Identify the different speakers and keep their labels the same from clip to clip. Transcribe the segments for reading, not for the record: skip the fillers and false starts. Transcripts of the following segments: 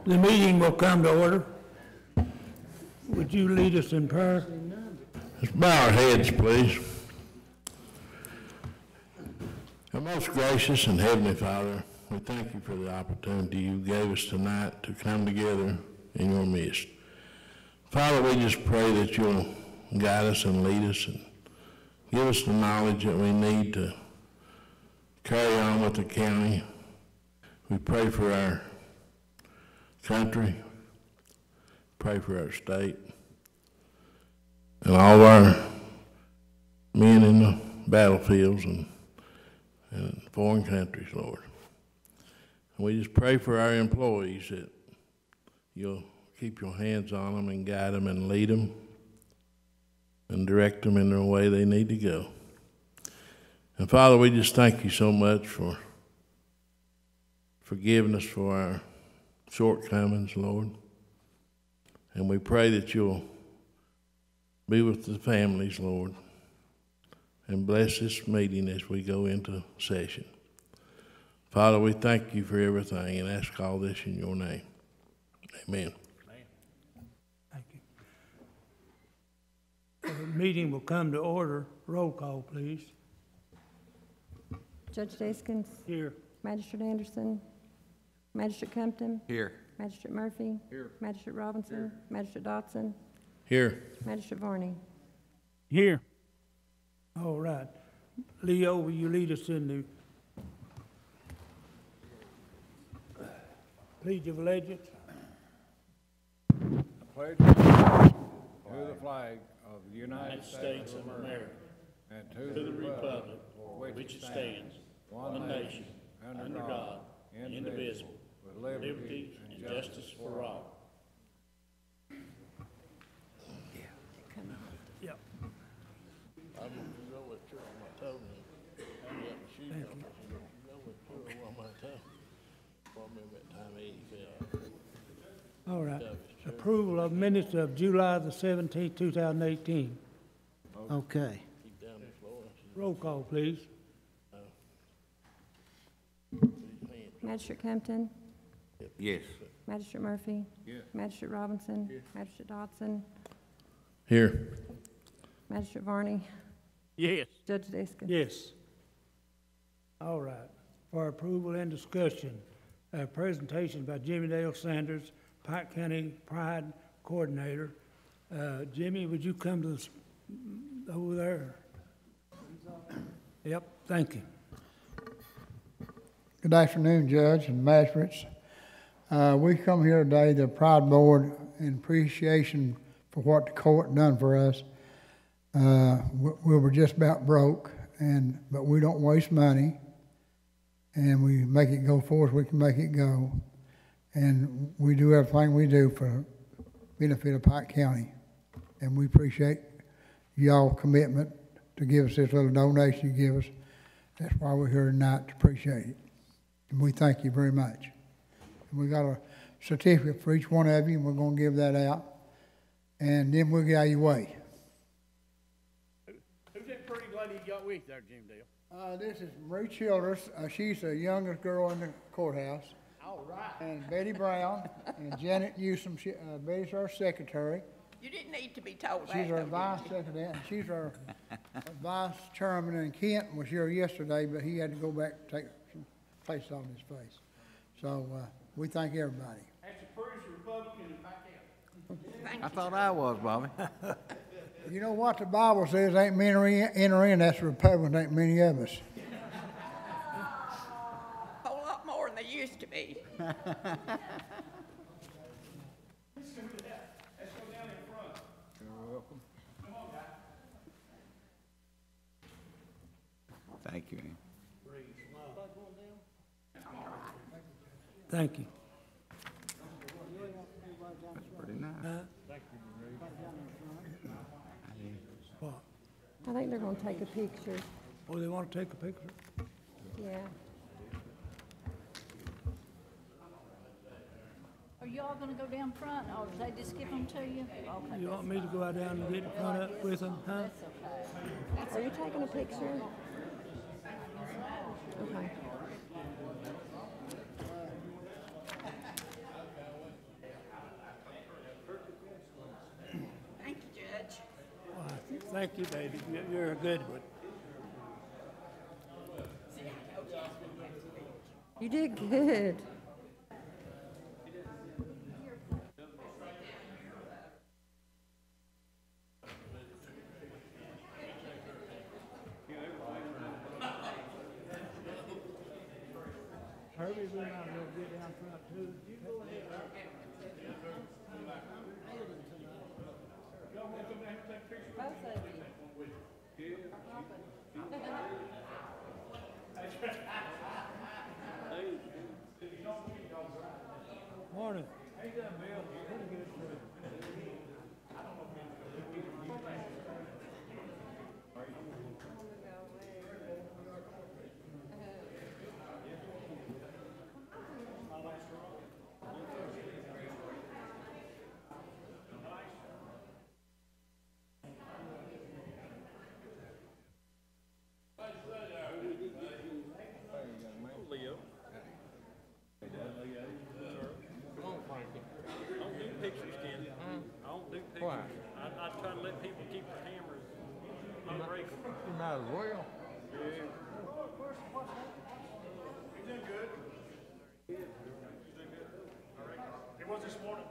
Speaker 1: The meeting will come to order. Would you lead us in prayer?
Speaker 2: Let's bow our heads, please. Our most gracious and heavenly Father, we thank you for the opportunity you gave us tonight to come together in your midst. Father, we just pray that you'll guide us and lead us and give us the knowledge that we need to carry on with the county. We pray for our country, pray for our state, and all of our men in the battlefields and foreign countries, Lord. And we just pray for our employees that you'll keep your hands on them and guide them and lead them and direct them in the way they need to go. And Father, we just thank you so much for forgiving us for our shortcomings, Lord. And we pray that you'll be with the families, Lord, and bless this meeting as we go into session. Father, we thank you for everything and ask all this in your name. Amen.
Speaker 1: Thank you. The meeting will come to order. Roll call, please.
Speaker 3: Judge Daskins.
Speaker 1: Here.
Speaker 3: Magistrate Anderson. Magistrate Compton.
Speaker 4: Here.
Speaker 3: Magistrate Murphy.
Speaker 4: Here.
Speaker 3: Magistrate Robinson. Here. Magistrate Dotson.
Speaker 2: Here.
Speaker 3: Magistrate Varney.
Speaker 1: Here. All right. Leo, will you lead us in the Pledge of Allegiance?
Speaker 4: I pledge allegiance to the flag of the United States of America and to the republic for which it stands, one nation, under God, indivisible, with liberty and justice for all.
Speaker 1: Yep. All right. Approval of minutes of July the 17th, 2018. Okay. Roll call, please.
Speaker 3: Magistrate Compton.
Speaker 4: Yes.
Speaker 3: Magistrate Murphy.
Speaker 4: Yes.
Speaker 3: Magistrate Robinson. Yes. Magistrate Dotson.
Speaker 2: Here.
Speaker 3: Magistrate Varney.
Speaker 1: Yes.
Speaker 3: Judge Daskins.
Speaker 1: Yes. All right. For approval and discussion, a presentation by Jimmy Dale Sanders, Pike County Pride Coordinator. Jimmy, would you come to this over there? Yep, thank you.
Speaker 5: Good afternoon, Judge and Magistrates. We come here today, the Pride Board, in appreciation for what the court done for us. We were just about broke, but we don't waste money, and we make it go for us. We can make it go, and we do everything we do for the benefit of Pike County, and we appreciate y'all's commitment to give us this little donation you give us. That's why we're here tonight, to appreciate it, and we thank you very much. And we got a certificate for each one of you, and we're going to give that out, and then we'll get out of your way.
Speaker 6: Who's that pretty lady you got with there, Jim Dale?
Speaker 5: This is Marie Childers. She's the youngest girl in the courthouse.
Speaker 6: All right.
Speaker 5: And Betty Brown and Janet Newsom. Betty's our secretary.
Speaker 7: You didn't need to be told that.
Speaker 5: She's our vice secretary. And she's our vice chairman. And Kent was here yesterday, but he had to go back to take some place off his face. So we thank everybody.
Speaker 6: That's the first Republican in Pike County.
Speaker 4: I thought I was, Bobby.
Speaker 5: You know what the Bible says, ain't many enter in, that's the Republicans, ain't many of us.
Speaker 7: A whole lot more than they used to be.
Speaker 6: Let's go down in front.
Speaker 4: You're welcome.
Speaker 6: Come on, guys.
Speaker 4: Thank you.
Speaker 1: Thank you.
Speaker 4: That's pretty nice.
Speaker 1: What?
Speaker 3: I think they're going to take a picture.
Speaker 1: Oh, they want to take a picture?
Speaker 3: Yeah.
Speaker 8: Are you all gonna go down front, or did they just give them to you? Okay.
Speaker 1: You want me to go out down and get in front of with them, huh?
Speaker 3: Are you taking a picture? Okay.
Speaker 1: Thank you, baby. You're a good one.
Speaker 3: You did good.
Speaker 1: Herbie, we're not gonna get down front too. You go ahead. Morning. How you doing, Bill? Pretty good, sir.
Speaker 6: Leo. Come on, Frankie. Don't do pictures, Ken. I don't do pictures.
Speaker 4: Why?
Speaker 6: I try to let people keep their cameras unbreakable.
Speaker 4: You might as well.
Speaker 6: Yeah.
Speaker 9: You doing good? It was this morning.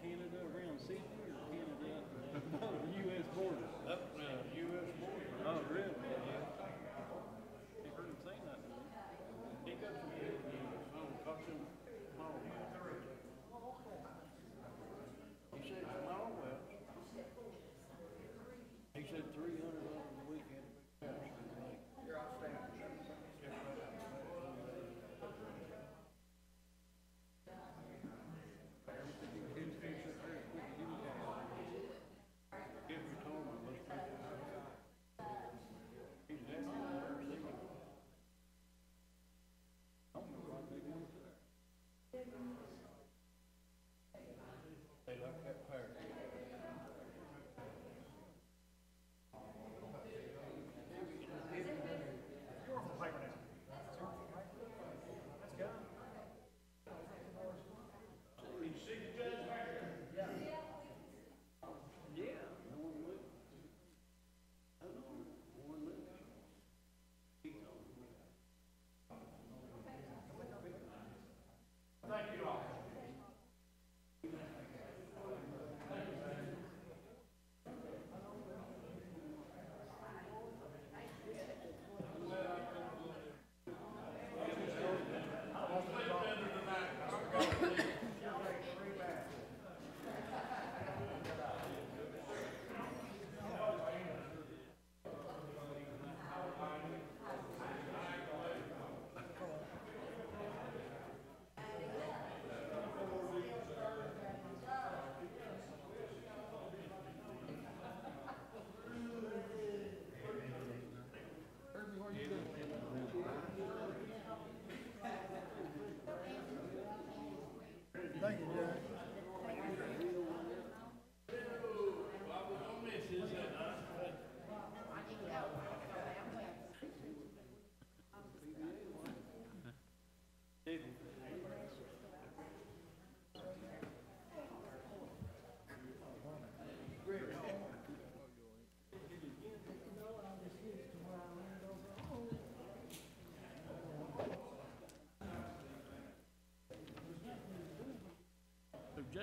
Speaker 6: Canada around Sydney or Canada? No, the U.S. border. Up around the U.S. border. Oh, really? Ain't heard him say nothing. He got some good news. Talk to him tomorrow. He said tomorrow, well. He said 300 over the weekend. You're outstanding. They like that parrot.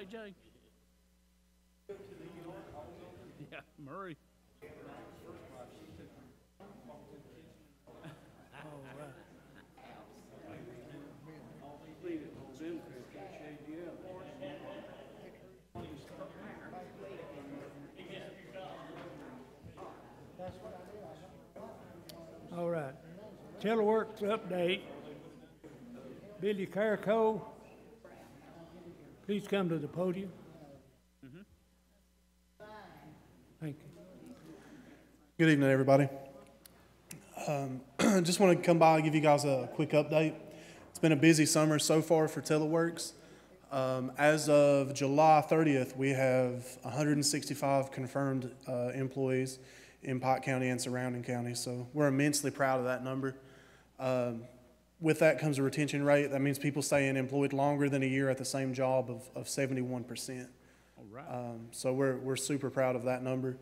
Speaker 6: JJ? Yeah, Murray.
Speaker 1: All right. Telework's update. Billy Carrico, please come to the podium. Thank you.
Speaker 10: Good evening, everybody. Just want to come by and give you guys a quick update. It's been a busy summer so far for Teleworks. As of July 30th, we have 165 confirmed employees in Pike County and surrounding counties, so we're immensely proud of that number. With that comes a retention rate. That means people staying employed longer than a year at the same job of 71%.
Speaker 6: All right.
Speaker 10: So we're super proud of that number.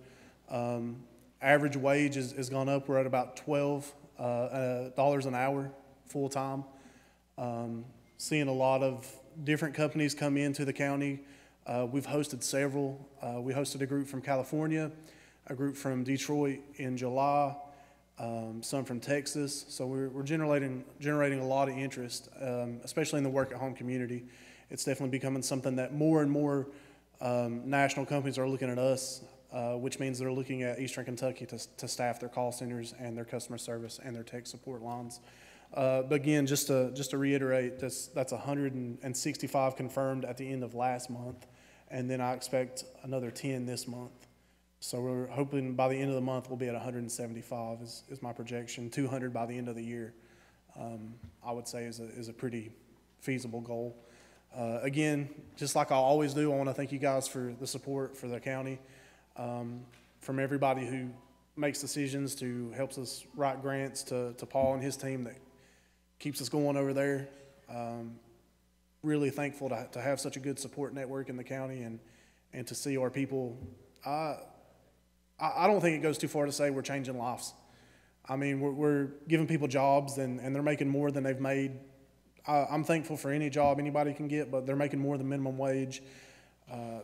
Speaker 10: Average wage has gone up. We're at about $12 an hour full-time. Seeing a lot of different companies come into the county. We've hosted several. We hosted a group from California, a group from Detroit in July, some from Texas. So we're generating a lot of interest, especially in the work-at-home community. It's definitely becoming something that more and more national companies are looking at us, which means they're looking at Eastern Kentucky to staff their call centers and their customer service and their tech support lines. But again, just to reiterate, that's 165 confirmed at the end of last month, and then I expect another 10 this month. So we're hoping by the end of the month we'll be at 175 is my projection. 200 by the end of the year, I would say is a pretty feasible goal. Again, just like I always do, I want to thank you guys for the support for the county, from everybody who makes decisions to helps us write grants to Paul and his team that keeps us going over there. Really thankful to have such a good support network in the county and to see our people. I don't think it goes too far to say we're changing lives. I mean, we're giving people jobs and they're making more than they've made. I'm thankful for any job anybody can get, but they're making more than minimum wage.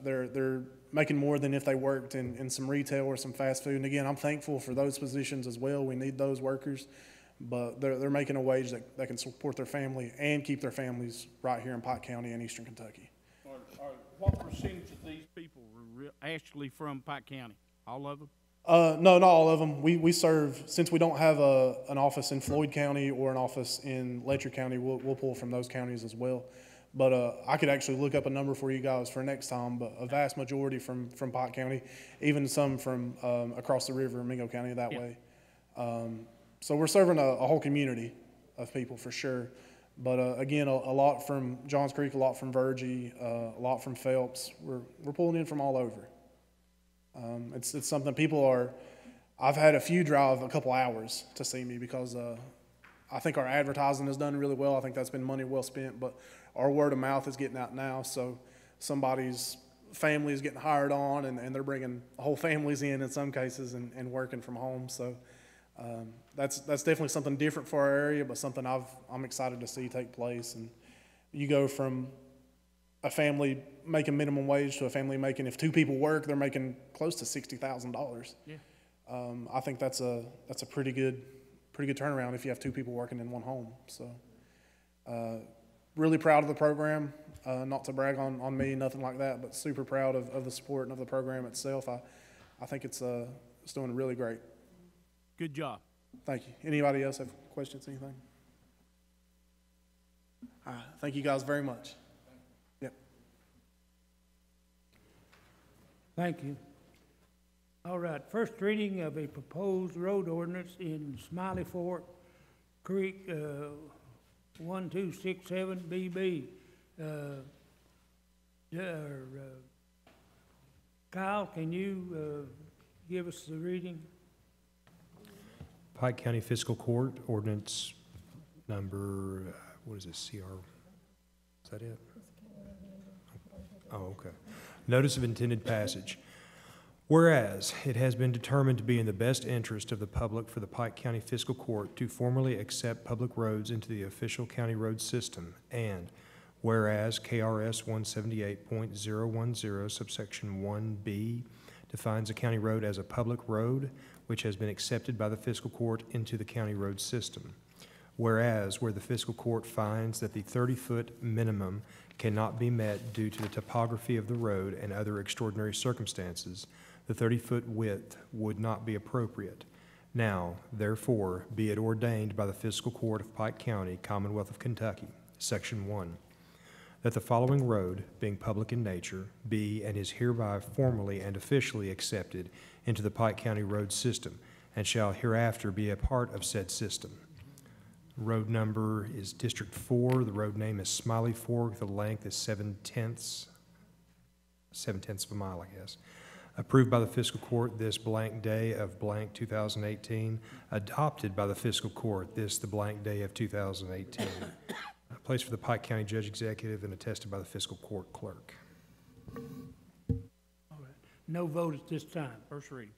Speaker 10: They're making more than if they worked in some retail or some fast food. And again, I'm thankful for those positions as well. We need those workers, but they're making a wage that can support their family and keep their families right here in Pike County and Eastern Kentucky.
Speaker 6: What percentage of these people were actually from Pike County? All of them?
Speaker 10: No, not all of them. We serve, since we don't have an office in Floyd County or an office in Letcher County, we'll pull from those counties as well. But I could actually look up a number for you guys for next time, but a vast majority from Pike County, even some from across the river in Mingo County that way. So we're serving a whole community of people for sure. But again, a lot from Johns Creek, a lot from Virgie, a lot from Phelps. We're pulling in from all over. It's something people are. I've had a few drive a couple hours to see me because I think our advertising has done really well. I think that's been money well spent, but our word of mouth is getting out now. So somebody's family is getting hired on, and they're bringing whole families in some cases and working from home. So that's definitely something different for our area, but something I'm excited to see take place. And you go from a family making minimum wage to a family making, if two people work, they're making close to $60,000. Yeah. I think that's a pretty good turnaround if you have two people working in one home. So really proud of the program. Not to brag on me, nothing like that, but super proud of the support and of the program itself. I think it's doing really great.
Speaker 6: Good job.
Speaker 10: Thank you. Anybody else have questions, anything? All right. Thank you guys very much. Yep.
Speaker 1: Thank you. All right, first reading of a proposed road ordinance in Smiley Fork Creek, 1267 BB. Kyle, can you give us the reading?
Speaker 11: Pike County Fiscal Court, ordinance number, what is this, CR? Is that it? Oh, okay. Notice of intended passage. Whereas it has been determined to be in the best interest of the public for the Pike County Fiscal Court to formally accept public roads into the official county road system, and Whereas KRS 178.010 subsection 1B defines a county road as a public road which has been accepted by the fiscal court into the county road system. Whereas where the fiscal court finds that the 30-foot minimum cannot be met due to the topography of the road and other extraordinary circumstances, the 30-foot width would not be appropriate. Now, therefore, be it ordained by the fiscal court of Pike County, Commonwealth of Kentucky, Section 1, that the following road, being public in nature, be and is hereby formally and officially accepted into the Pike County road system, and shall hereafter be a part of said system. Road number is District 4. The road name is Smiley Fork. The length is 7/10 of a mile, I guess. Approved by the fiscal court this blank day of blank 2018. Adopted by the fiscal court this the blank day of 2018. Placed for the Pike County Judge Executive and attested by the fiscal court clerk.
Speaker 1: All right. No vote at this time.
Speaker 6: First reading.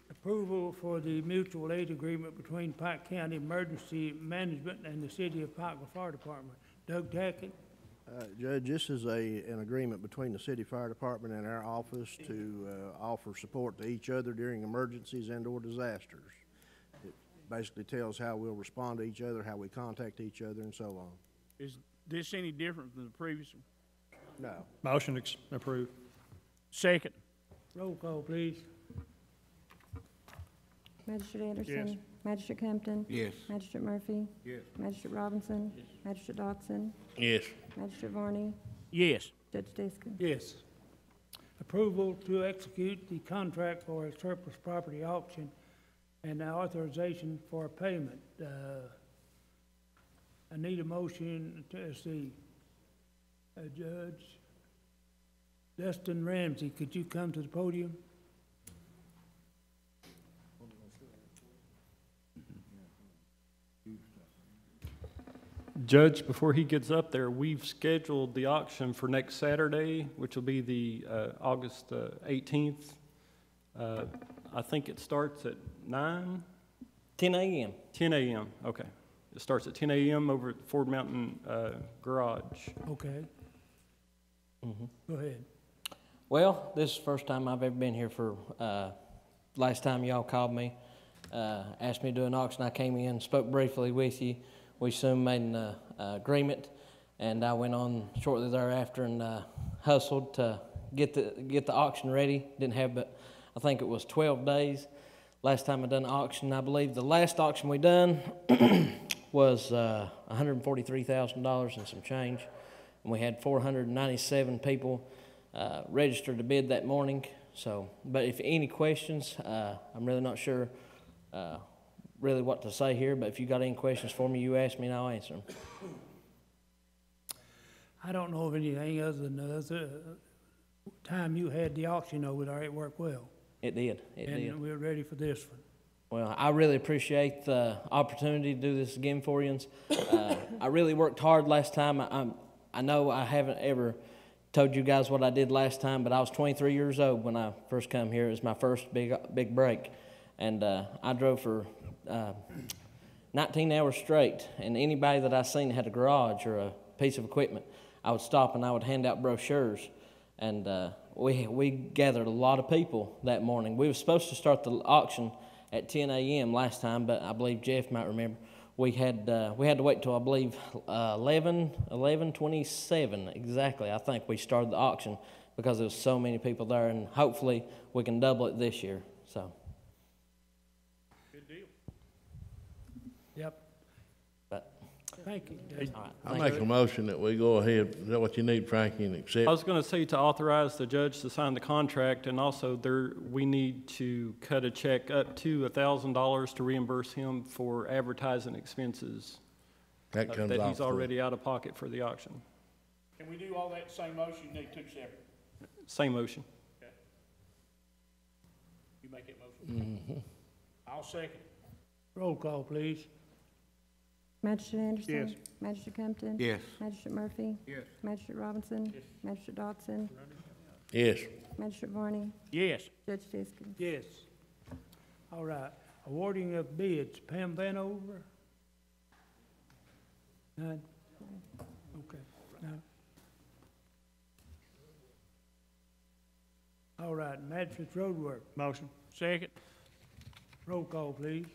Speaker 1: Approval for the mutual aid agreement between Pike County Emergency Management and the City of Pikeville Fire Department. Doug Tackett.
Speaker 12: Judge, this is an agreement between the City Fire Department and our office to offer support to each other during emergencies and or disasters. It basically tells how we'll respond to each other, how we contact each other, and so on.
Speaker 6: Is this any different than the previous one?
Speaker 12: No.
Speaker 6: Motion approved. Second.
Speaker 1: Roll call, please.
Speaker 3: Magistrate Anderson.
Speaker 6: Yes.
Speaker 3: Magistrate Kempton.
Speaker 4: Yes.
Speaker 3: Magistrate Murphy.
Speaker 4: Yes.
Speaker 3: Magistrate Robinson. Magistrate Dodson.
Speaker 2: Yes.
Speaker 3: Magistrate Varney.
Speaker 6: Yes.
Speaker 3: Judge Diskin.
Speaker 1: Yes. Approval to execute the contract for a surplus property auction and the authorization for payment. I need a motion to see. Judge Dustin Ramsey, could you come to the podium?
Speaker 6: Judge, before he gets up there, we've scheduled the auction for next Saturday, which will be the August 18th. I think it starts at 9?
Speaker 13: 10 a.m.
Speaker 6: 10 a.m., okay. It starts at 10 a.m. over at Ford Mountain Garage.
Speaker 1: Okay. Go ahead.
Speaker 13: Well, this is the first time I've ever been here for, last time y'all called me, asked me to do an auction. I came in, spoke briefly with you. We soon made an agreement, and I went on shortly thereafter and hustled to get the auction ready. Didn't have but, I think it was 12 days. Last time I done an auction, I believe the last auction we done was $143,000 and some change. And we had 497 people registered to bid that morning. So, but if any questions, I'm really not sure really what to say here, but if you got any questions for me, you ask me and I'll answer them.
Speaker 1: I don't know of anything other than the other time you had the auction over there, it worked well.
Speaker 13: It did. It did.
Speaker 1: And we're ready for this one.
Speaker 13: Well, I really appreciate the opportunity to do this again for you. I really worked hard last time. I know I haven't ever told you guys what I did last time, but I was 23 years old when I first come here. It was my first big break. And I drove for 19 hours straight, and anybody that I seen that had a garage or a piece of equipment, I would stop and I would hand out brochures. And we gathered a lot of people that morning. We were supposed to start the auction at 10 a.m. last time, but I believe Jeff might remember. We had to wait till I believe 11:27 exactly. I think we started the auction because there was so many people there, and hopefully we can double it this year. So.
Speaker 6: Good deal.
Speaker 1: Yep.
Speaker 13: But
Speaker 1: thank you.
Speaker 13: all right,
Speaker 2: I make a motion that we go ahead. Is that what you need, Frankie, and accept?
Speaker 6: I was going to say to authorize the judge to sign the contract, and also we need to cut a check up to $1,000 to reimburse him for advertising expenses
Speaker 2: That comes
Speaker 6: that
Speaker 2: off
Speaker 6: he's already out of pocket for the auction.
Speaker 9: Can we do all that same motion, you need two separate?
Speaker 6: Same motion.
Speaker 9: Okay. You make that motion? I'll second.
Speaker 1: Roll call, please.
Speaker 3: Magistrate Anderson.
Speaker 9: Yes.
Speaker 3: Magistrate Kempton.
Speaker 4: Yes.
Speaker 3: Magistrate Murphy.
Speaker 4: Yes.
Speaker 3: Magistrate Robinson.
Speaker 9: Yes.
Speaker 3: Magistrate Dodson.
Speaker 2: Yes.
Speaker 3: Magistrate Varney.
Speaker 9: Yes.
Speaker 3: Judge Diskin.
Speaker 1: Yes. All right. Awarding of bids. Pam Vanover? None? Okay. All right, Magistrate's Road Work.
Speaker 9: Motion. Second.
Speaker 1: Roll call, please.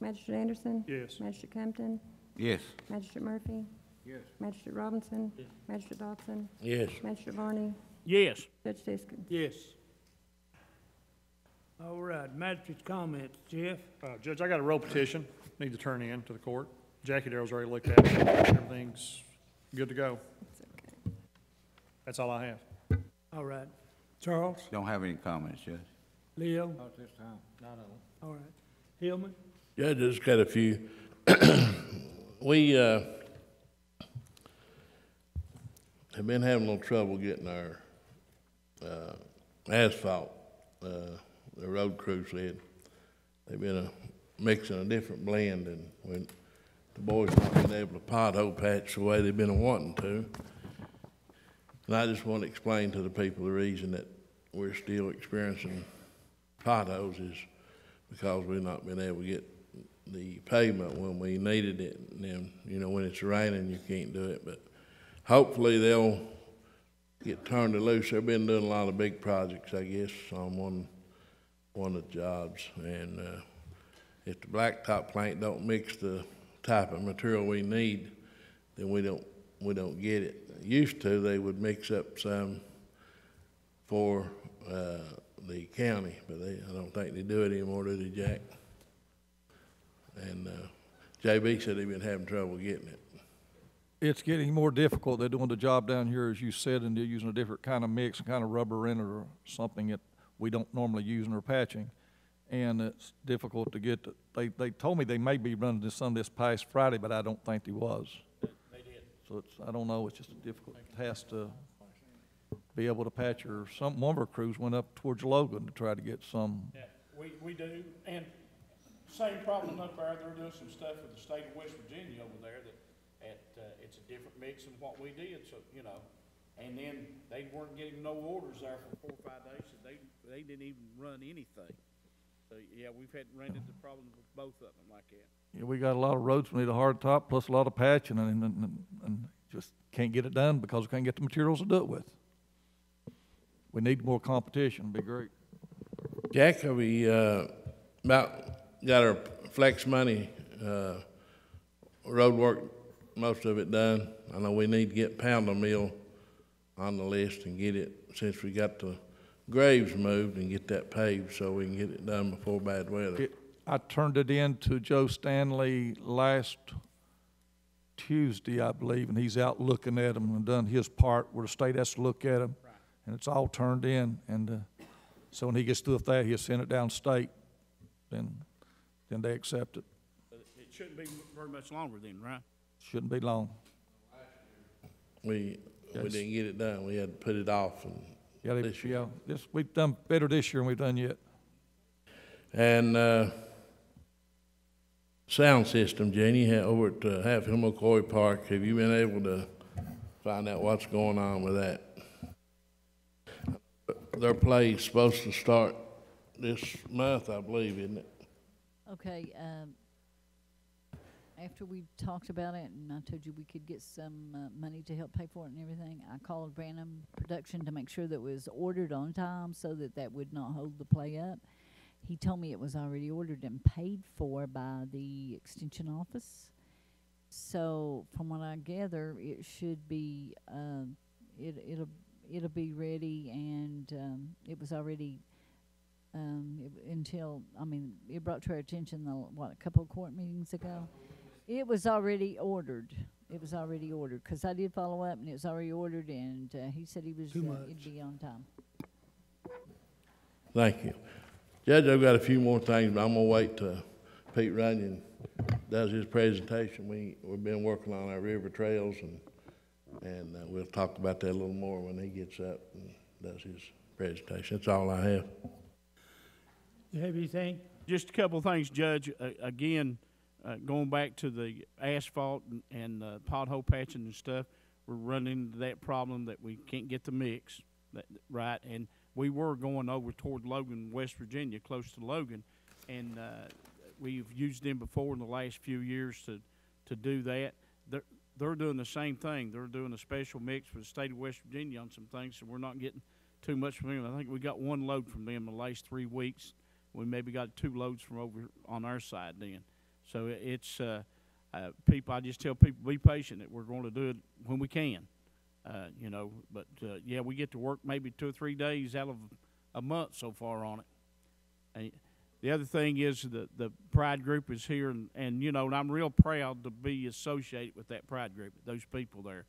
Speaker 3: Magistrate Anderson?
Speaker 9: Yes.
Speaker 3: Magistrate Compton?
Speaker 4: Yes.
Speaker 3: Magistrate Murphy?
Speaker 4: Yes.
Speaker 3: Magistrate Robinson? Magistrate Dodson?
Speaker 2: Yes.
Speaker 3: Magistrate Barney?
Speaker 9: Yes.
Speaker 3: Judge Diskins?
Speaker 1: Yes. All right, magistrate's comments, Jeff?
Speaker 6: Judge, I got a road petition, need to turn in to the court. Jackie Darrell's already looked at it, everything's good to go.
Speaker 3: It's okay.
Speaker 6: That's all I have.
Speaker 1: All right. Charles?
Speaker 4: Don't have any comments, Judge.
Speaker 1: Leo?
Speaker 4: Not this time.
Speaker 1: All right. Hillman?
Speaker 2: Yeah, just got a few. We have been having a little trouble getting our asphalt. The road crew said they've been mixing a different blend, and when the boys not been able to pothole patch the way they've been wanting to. And I just want to explain to the people the reason that we're still experiencing potholes is because we've not been able to get the pavement when we needed it. And then, you know, when it's raining, you can't do it. But hopefully they'll get turned loose. They've been doing a lot of big projects, I guess, on one of the jobs. And if the blacktop plant don't mix the type of material we need, then we don't get it. Used to, they would mix up some for the county, but I don't think they do it anymore, do they, Jack? And JB said they've been having trouble getting it.
Speaker 14: It's getting more difficult. They're doing the job down here, as you said, and they're using a different kind of mix, kind of rubber in it or something that we don't normally use in our patching. And it's difficult to get, they told me they may be running some this past Friday, but I don't think they was.
Speaker 9: They did.
Speaker 14: So it's, I don't know, it's just a difficult task to be able to patch, or one of our crews went up towards Logan to try to get some.
Speaker 9: Yeah, we do, and same problem up there, they're doing some stuff with the state of West Virginia over there that, it's a different mix than what we did, so, you know. And then they weren't getting no orders there for 4 or 5 days, so they didn't even run anything. So, yeah, we've ran into problems with both of them like that.
Speaker 14: Yeah, we got a lot of roads we need a hard top, plus a lot of patching, and just can't get it done because we can't get the materials to do it with. We need more competition, it'd be great.
Speaker 2: Jack, have we about got our flex money road work, most of it done? I know we need to get Pounder Mill on the list and get it, since we got the graves moved, and get that paved so we can get it done before bad weather.
Speaker 14: I turned it in to Joe Stanley last Tuesday, I believe, and he's out looking at them and done his part where the state has to look at them. Right. And it's all turned in, and so when he gets through with that, he'll send it down state, then they accept it.
Speaker 9: But it shouldn't be very much longer then, right?
Speaker 14: Shouldn't be long.
Speaker 2: We didn't get it done. We had to put it off. And
Speaker 14: we've done better this year than we've done yet.
Speaker 2: And sound system, Jenny, over at Half Hill McCoy Park, have you been able to find out what's going on with that? Their play is supposed to start this month, I believe, isn't it?
Speaker 8: Okay, after we talked about it and I told you we could get some money to help pay for it and everything, I called Branham Production to make sure that it was ordered on time so that would not hold the play up. He told me it was already ordered and paid for by the extension office. So from what I gather, it should be, it'll be ready, and it was already, it brought to our attention, a couple of court meetings ago. It was already ordered. It was already ordered, because I did follow up, and it was already ordered, and he said it'd be on time.
Speaker 2: Thank you. Judge, I've got a few more things, but I'm gonna wait till Pete Runyon does his presentation. We've been working on our river trails, and we'll talk about that a little more when he gets up and does his presentation. That's all I have.
Speaker 1: You have anything?
Speaker 9: Just a couple of things, Judge. Again, going back to the asphalt and pothole patching and stuff, we're running into that problem that we can't get the mix, right? And we were going over toward Logan, West Virginia, close to Logan, and we've used them before in the last few years to do that. They're doing the same thing. They're doing a special mix for the state of West Virginia on some things, so we're not getting too much from them. I think we got one load from them in the last 3 weeks. We maybe got 2 loads from over on our side then. So it's people. I just tell people be patient. That we're going to do it when we can. You know, but yeah, we get to work maybe 2 or 3 days out of a month so far on it. And the other thing is the Pride group is here, and you know, and I'm real proud to be associated with that Pride group. Those people there,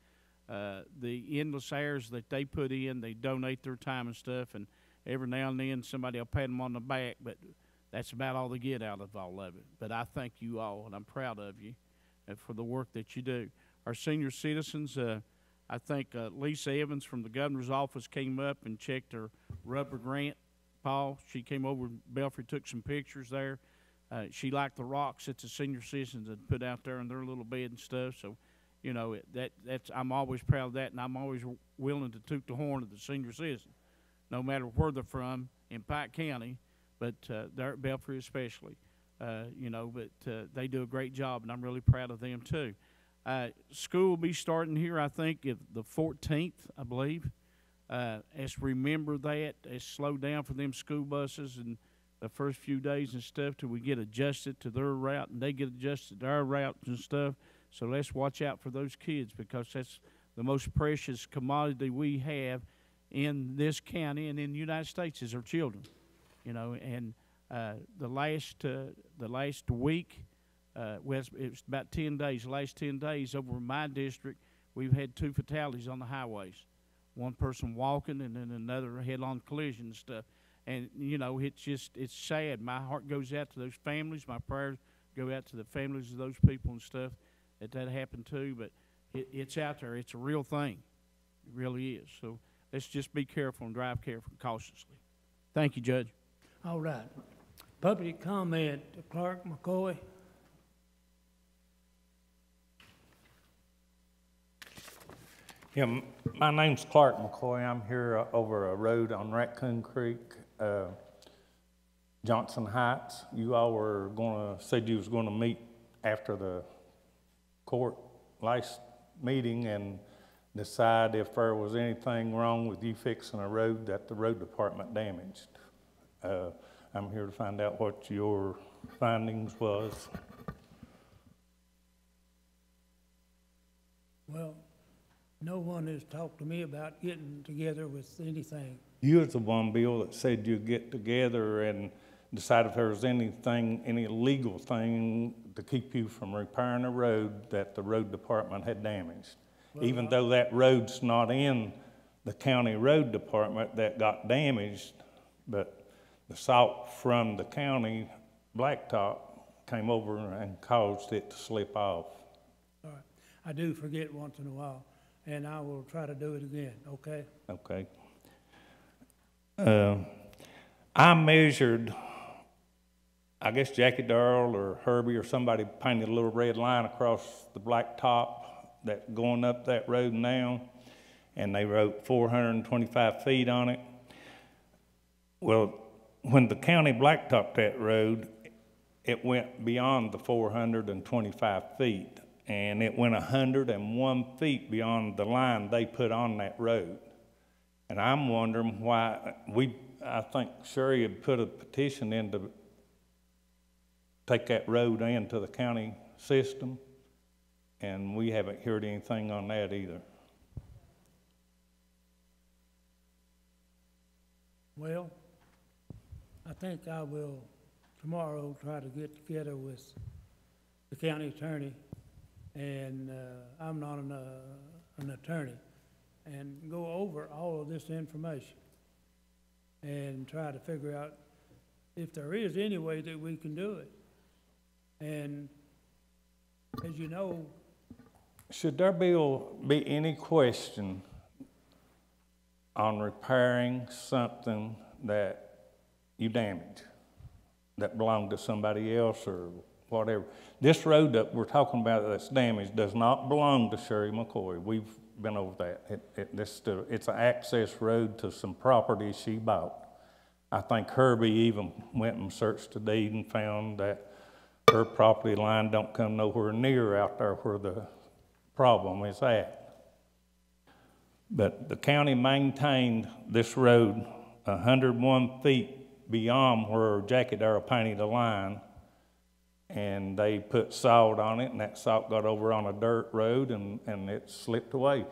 Speaker 9: the endless hours that they put in, they donate their time and stuff, and every now and then somebody will pat them on the back, but that's about all they get out of all of it. But I thank you all, and I'm proud of you for the work that you do. Our senior citizens. I think Lisa Evans from the governor's office came up and checked her rubber grant. Paul, she came over to Belfry, took some pictures there. She liked the rocks that the senior citizens had put out there in their little bed and stuff. So, you know, that's I'm always proud of that, and I'm always willing to toot the horn of the senior citizen, no matter where they're from in Pike County, but they're at Belfry especially. You know, but they do a great job, and I'm really proud of them too. School will be starting here, I think, the 14th, I believe. Let's remember that. It's slowed down for them school buses and the first few days and stuff till we get adjusted to their route and they get adjusted to our routes and stuff. So let's watch out for those kids because that's the most precious commodity we have in this county and in the United States is our children. You know, and the last week, well, it was about 10 days. The last 10 days over in my district, we've had 2 fatalities on the highways. One person walking and then another head-on collision and stuff. And, you know, it's sad. My heart goes out to those families. My prayers go out to the families of those people and stuff that happened to. But it's out there. It's a real thing. It really is. So let's just be careful and drive carefully, cautiously. Thank you, Judge.
Speaker 1: All right. Public comment, Clerk McCoy.
Speaker 15: Yeah, my name's Clark McCoy. I'm here over a road on Raccoon Creek, Johnson Heights. You all said you was gonna meet after the court last meeting and decide if there was anything wrong with you fixing a road that the road department damaged. I'm here to find out what your findings was.
Speaker 1: Well, no one has talked to me about getting together with anything.
Speaker 15: You was the one, Bill, that said you'd get together and decide if there was anything, any legal thing to keep you from repairing a road that the road department had damaged. Well, even though that road's not in the county road department that got damaged, but the salt from the county blacktop came over and caused it to slip off.
Speaker 1: All right. I do forget once in a while, and I will try to do it again, okay?
Speaker 15: Okay. I measured, I guess Jackie Darrell or Herbie or somebody painted a little red line across the blacktop that going up that road now, and they wrote 425 feet on it. Well, when the county blacktopped that road, it went beyond the 425 feet, and it went 101 feet beyond the line they put on that road. And I'm wondering why I think Sherry had put a petition in to take that road into the county system, and we haven't heard anything on that either.
Speaker 1: Well, I think I will tomorrow try to get together with the county attorney, and I'm not an attorney, and go over all of this information and try to figure out if there is any way that we can do it. And as you know,
Speaker 15: should there be any question on repairing something that you damage, that belonged to somebody else or whatever? This road that we're talking about that's damaged does not belong to Sherry McCoy. We've been over that. It's an access road to some property she bought. I think Herbie even went and searched the deed and found that her property line don't come nowhere near out there where the problem is at. But the county maintained this road 101 feet beyond where Jackie Darrell painted the line, and they put salt on it, and that salt got over on a dirt road, and it slipped away.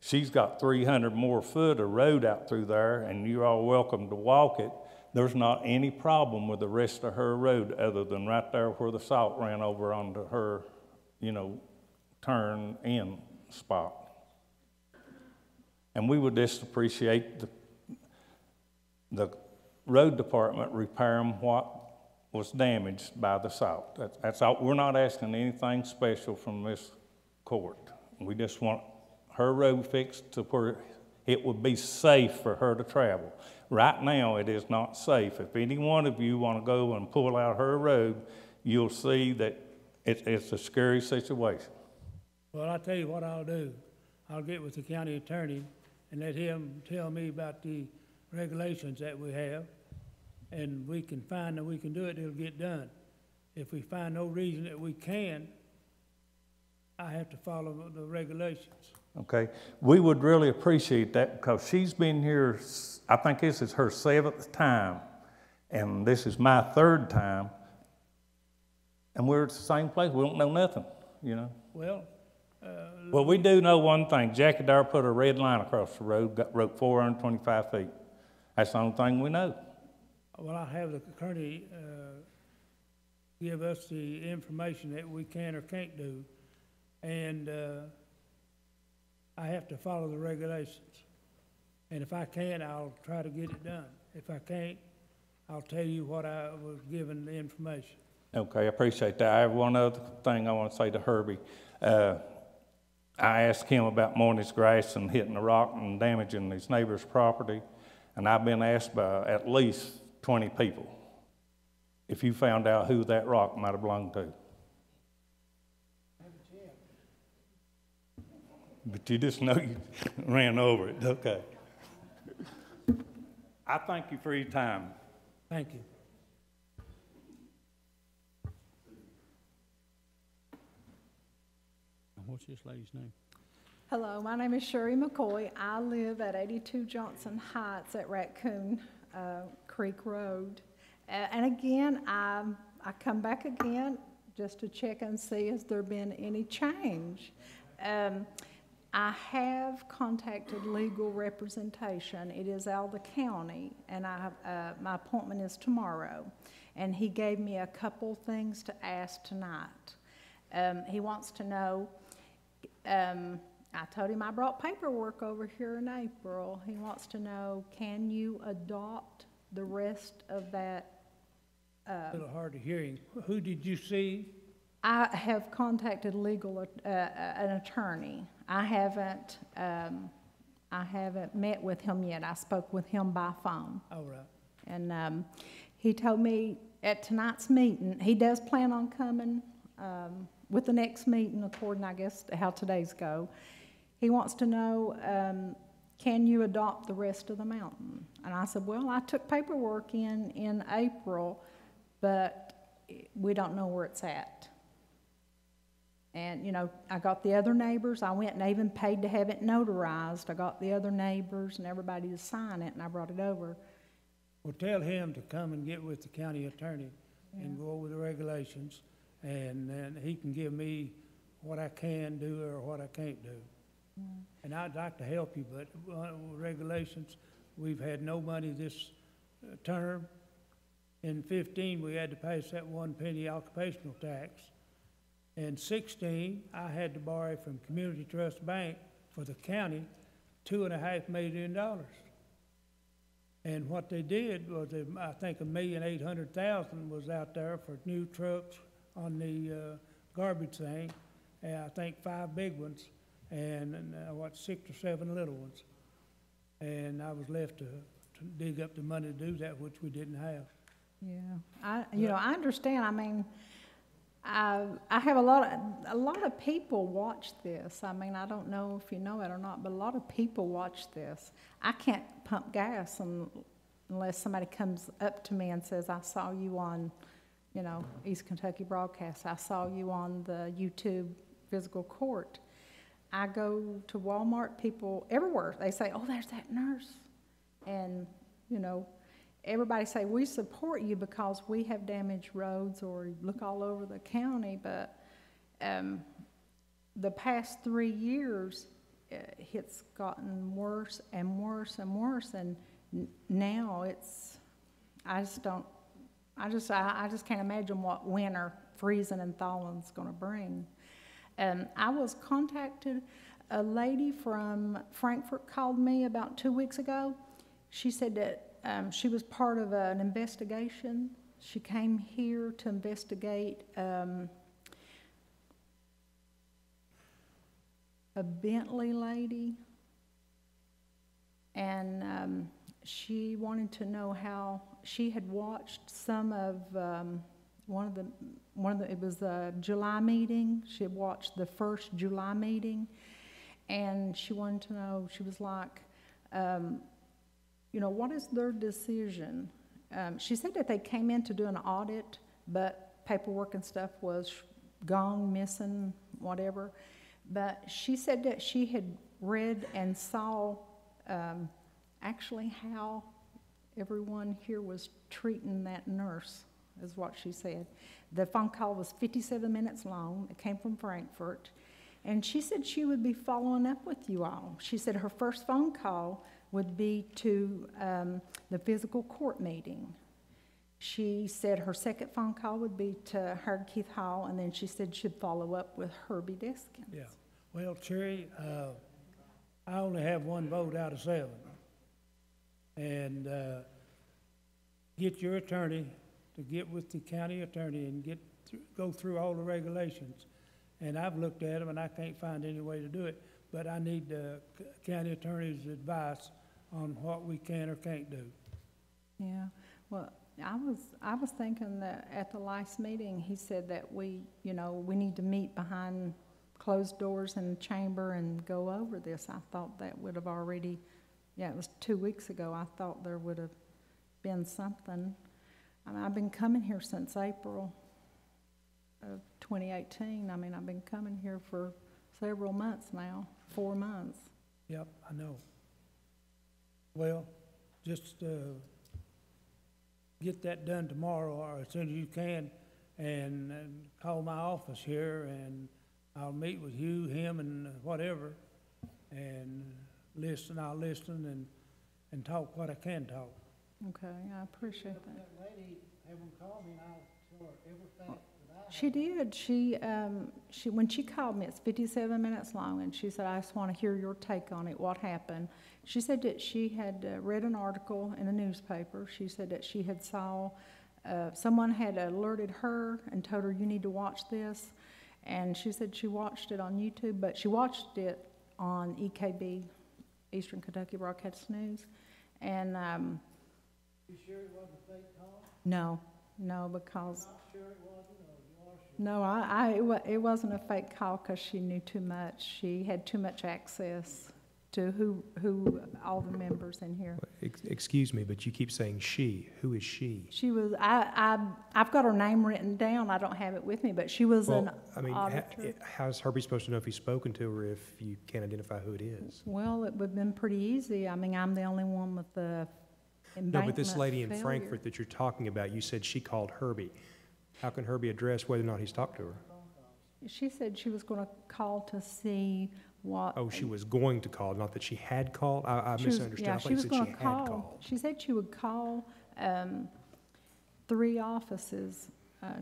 Speaker 15: She's got 300 more foot of road out through there, and you're all welcome to walk it. There's not any problem with the rest of her road other than right there where the salt ran over onto her, turn in spot. And we would just appreciate the road department repairing what was damaged by the salt. That's all. We're not asking anything special from this court. We just want her road fixed to where it would be safe for her to travel. Right now, it is not safe. If any one of you want to go and pull out her road, you'll see that it's a scary situation.
Speaker 1: Well, I'll tell you what I'll do. I'll get with the county attorney and let him tell me about the regulations that we have, and we can find that we can do it, it'll get done. If we find no reason that we can, I have to follow the regulations.
Speaker 15: Okay, we would really appreciate that because she's been here, I think this is her 7th time, and this is my 3rd time, and we're at the same place. We don't know nothing, Well, we do know one thing. Jackie Darrell put a red line across the road, wrote 425 feet. That's the only thing we know.
Speaker 1: Well, I'll have the attorney give us the information that we can or can't do, and I have to follow the regulations. And if I can, I'll try to get it done. If I can't, I'll tell you what I was given the information.
Speaker 15: Okay, I appreciate that. I have one other thing I want to say to Herbie. I asked him about mowing his grass and hitting the rock and damaging his neighbor's property, and I've been asked by at least 20 people if you found out who that rock might have belonged to. But you just know you ran over it. Okay. I thank you for your time.
Speaker 1: Thank you.
Speaker 9: What's this lady's name?
Speaker 16: Hello, my name is Sherry McCoy. I live at 82 Johnson Heights at Raccoon Creek Road. And again, I come back again just to check and see has there been any change. I have contacted legal representation. It is Alva County, and my appointment is tomorrow. And he gave me a couple things to ask tonight. He wants to know, I told him I brought paperwork over here in April. He wants to know, can you adopt the rest of that?
Speaker 1: A little hard to hear him. Who did you see?
Speaker 16: I have contacted an attorney. I haven't met with him yet. I spoke with him by phone.
Speaker 1: All right.
Speaker 16: And he told me at tonight's meeting, he does plan on coming with the next meeting, according, I guess, to how today's go. He wants to know, can you adopt the rest of the mountain? And I said, well, I took paperwork in April, but we don't know where it's at. And, I got the other neighbors. I went and even paid to have it notarized. I got the other neighbors and everybody to sign it, and I brought it over.
Speaker 1: Well, tell him to come and get with the county attorney and go over the regulations, and then he can give me what I can do or what I can't do. And I'd like to help you, but regulations, we've had no money this term. In 15, we had to pay that 1 penny occupational tax. In 16, I had to borrow from Community Trust Bank for the county $2.5 million. And what they did was, I think $1,800,000 was out there for new trucks on the garbage thing, and I think 5 big ones, and 6 or 7 little ones. And I was left to dig up the money to do that, which we didn't have.
Speaker 16: Yeah, I understand. I mean, I have a lot of people watch this. I mean, I don't know if you know it or not, but a lot of people watch this. I can't pump gas unless somebody comes up to me and says, I saw you on, East Kentucky Broadcast. I saw you on the YouTube Fiscal Court. I go to Walmart, people everywhere, they say, oh, there's that nurse. And, you know, everybody say, we support you because we have damaged roads, or look all over the county, but the past 3 years, it's gotten worse and worse and worse, and now it's, I just can't imagine what winter freezing and thawing's gonna bring. I was contacted, a lady from Frankfurt called me about 2 weeks ago. She said that she was part of an investigation. She came here to investigate a Bentley lady, and she wanted to know how she had watched some of it was a July meeting. She had watched the first July meeting, and she wanted to know, she was like, you know, what is their decision? She said that they came in to do an audit, but paperwork and stuff was gone, missing, whatever. But she said that she had read and saw actually how everyone here was treating that nurse, is what she said. The phone call was 57 minutes long. It came from Frankfurt. And she said she would be following up with you all. She said her first phone call would be to the physical court meeting. She said her second phone call would be to Harold Keith Hall, and then she said she'd follow up with Herbie Deskins.
Speaker 1: Yeah. Well, Cherry, I only have 1 vote out of 7. And get your attorney to get with the county attorney and go through all the regulations. And I've looked at them, and I can't find any way to do it. But I need the county attorney's advice on what we can or can't do.
Speaker 16: Yeah, well, I was thinking that at the last meeting, he said that we need to meet behind closed doors in the chamber and go over this. I thought that would have already, yeah, it was 2 weeks ago. I thought there would have been something. I mean, I've been coming here since April of 2018. I mean, I've been coming here for several months now, 4 months.
Speaker 1: Yep, I know. Well, just get that done tomorrow or as soon as you can, and call my office here, and I'll meet with you, him, and whatever, and I'll listen and talk what I can talk.
Speaker 16: Okay, I appreciate that.
Speaker 5: That lady, have them call me, and I'll tell her everything that I
Speaker 16: She did. She when she called me, it's 57 minutes long, and she said, I just want to hear your take on it, what happened. She said that she had read an article in a newspaper. She said that she had saw, someone had alerted her and told her, you need to watch this. And she said she watched it on YouTube, but she watched it on EKB, Eastern Kentucky Broadcast News. And
Speaker 5: You sure it wasn't a fake call?
Speaker 16: no, because
Speaker 5: I'm sure it wasn't, or you are sure?
Speaker 16: no, it wasn't a fake call because she knew too much. She had too much access to who all the members in here.
Speaker 11: Excuse me, but you keep saying she. Who is she?
Speaker 16: She was, I've got her name written down. I don't have it with me, but she was an auditor.
Speaker 11: How's Herbie supposed to know if he's spoken to her if you can't identify who it is?
Speaker 16: Well, it would have been pretty easy. I mean, I'm the only one with the embankment
Speaker 11: No, but this lady in
Speaker 16: failure.
Speaker 11: Frankfurt that you're talking about, you said she called Herbie. How can Herbie address whether or not he's talked to her?
Speaker 16: She said she was going to call to see what.
Speaker 11: Oh, she was going to call, not that she had called? I misunderstood.
Speaker 16: Yeah,
Speaker 11: I thought
Speaker 16: she
Speaker 11: you
Speaker 16: was
Speaker 11: said
Speaker 16: going
Speaker 11: she
Speaker 16: to
Speaker 11: had
Speaker 16: call.
Speaker 11: called.
Speaker 16: She said she would call 3 offices.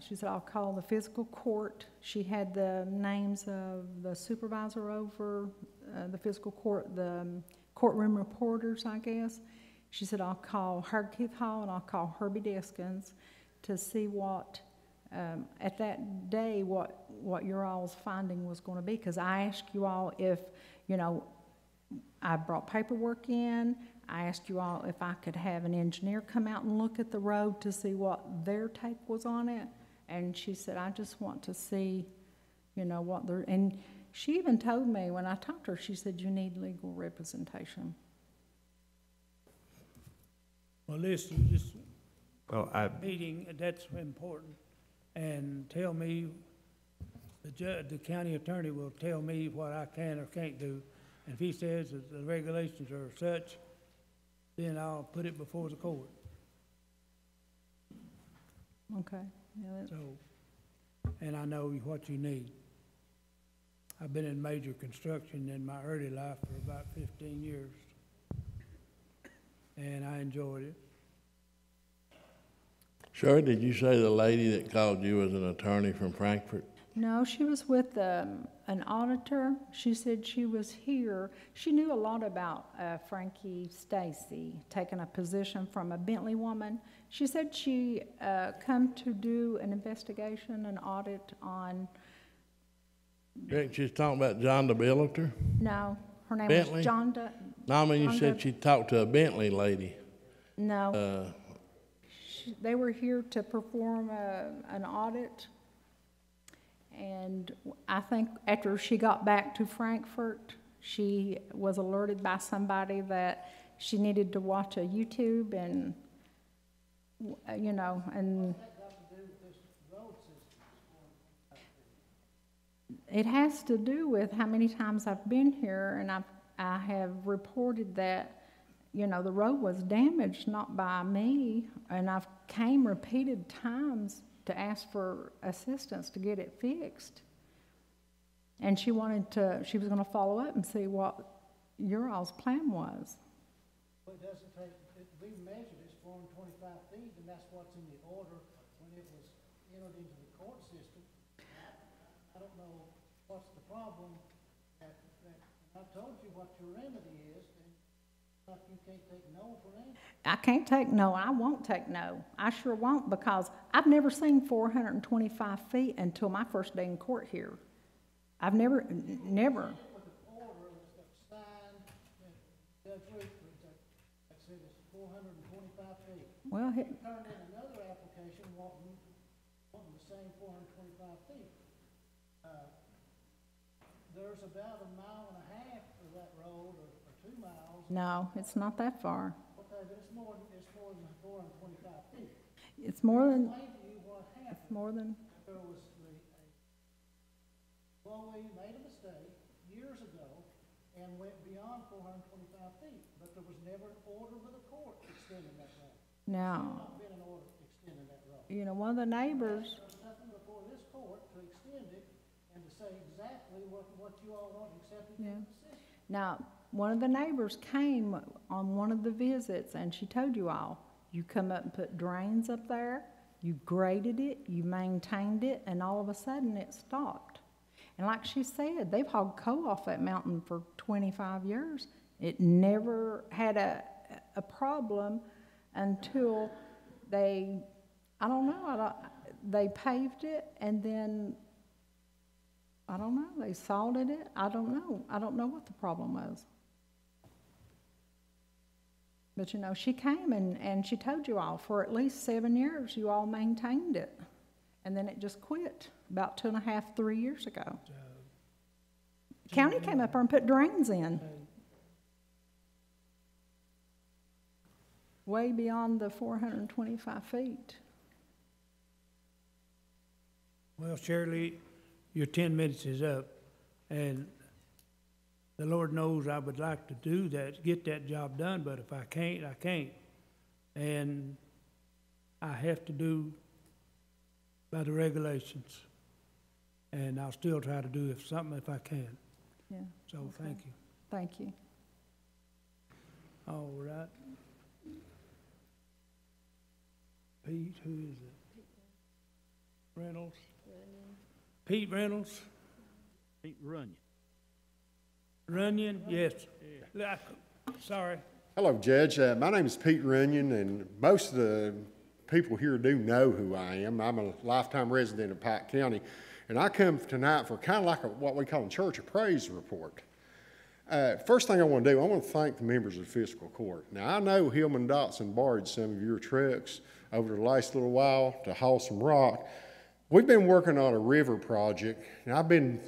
Speaker 16: She said, I'll call the fiscal court. She had the names of the supervisor over the fiscal court, the courtroom reporters, I guess. She said, I'll call Harold Keith Hall and I'll call Herbie Deskins to see what, at that day, what your all's finding was going to be. Because I asked you all if, I brought paperwork in. I asked you all if I could have an engineer come out and look at the road to see what their take was on it. And she said, I just want to see, what they're, and she even told me when I talked to her, she said, you need legal representation.
Speaker 1: Well, listen, just
Speaker 11: Well,
Speaker 1: meeting, that's important. And tell me the county attorney will tell me what I can or can't do. And if he says that the regulations are such, then I'll put it before the court.
Speaker 16: Okay. Yeah,
Speaker 1: So, and I know what you need. I've been in major construction in my early life for about 15 years. And I enjoyed it.
Speaker 2: Sure, did you say the lady that called you was an attorney from Frankfurt?
Speaker 16: No, she was with an auditor. She said she was here. She knew a lot about Frankie Stacy taking a position from a Bentley woman. She said she come to do an investigation, an audit on.
Speaker 2: She's talking about John DeBilliter?
Speaker 16: No, her name
Speaker 2: Bentley?
Speaker 16: was Jonda.
Speaker 2: No, I mean, you said she talked to a Bentley lady.
Speaker 16: No. They were here to perform an audit. And I think after she got back to Frankfurt, she was alerted by somebody that she needed to watch a YouTube and, you know, and it has to do with how many times I've been here, and I have reported that, you know, the road was damaged, not by me, and I've came repeated times to ask for assistance to get it fixed. And she was gonna follow up and see what your all's plan was.
Speaker 17: Well, it doesn't take, we measured it's 425 feet, and that's what's in the order when it was entered into the court system. I don't know what's the problem, that I told you what your remedy is, and you can't take no for that.
Speaker 16: I can't take no, I won't take no. I sure won't, because I've never seen 425 feet until my first day in court here. I've never.
Speaker 17: With an order that signed, Judge Rutherford, that said it's 425 feet.
Speaker 16: Well,
Speaker 17: he turned in another application wanting the same 425 feet. There's about a mile and a half of that road, or 2 miles.
Speaker 16: No, it's not that far.
Speaker 17: Okay, but it's more than 425 feet.
Speaker 16: It's more than.
Speaker 17: Explain to you what happened.
Speaker 16: It's more than.
Speaker 17: There was employee made a mistake years ago and went beyond 425 feet, but there was never an order with a court extending that road.
Speaker 16: No.
Speaker 17: There's not been an order extending that road.
Speaker 16: You know, one of the neighbors.
Speaker 17: There's nothing before this court to extend it and to say exactly what you all want accepted in the system.
Speaker 16: Now, one of the neighbors came on one of the visits, and she told you all, you come up and put drains up there, you graded it, you maintained it, and all of a sudden it stopped. And like she said, they've hauled coal off that mountain for 25 years. It never had a problem until they, I don't know, they paved it, and then, I don't know, they salted it. I don't know. I don't know what the problem was. But, you know, she came and she told you all, for at least 7 years, you all maintained it. And then it just quit about 2.5, 3 years ago. County came up there and put drains in. Way beyond the 425 feet.
Speaker 1: Well, Shirley, your 10 minutes is up, and the Lord knows I would like to do that, get that job done, but if I can't, I can't. And I have to do by the regulations, and I'll still try to do something if I can.
Speaker 16: Yeah.
Speaker 1: So, thank you.
Speaker 16: Thank you.
Speaker 1: All right. Pete, who is it? Reynolds? Pete Reynolds?
Speaker 6: Pete Runyon.
Speaker 1: Runyon, yes. Sorry.
Speaker 18: Hello, Judge. My name is Pete Runyon, and most of the people here do know who I am. I'm a lifetime resident of Pike County, and I come tonight for kind of like what we call a church of praise report. First thing I want to do, I want to thank the members of the Fiscal Court. Now, I know Hillman Dotson borrowed some of your trucks over the last little while to haul some rock. We've been working on a river project, and I've been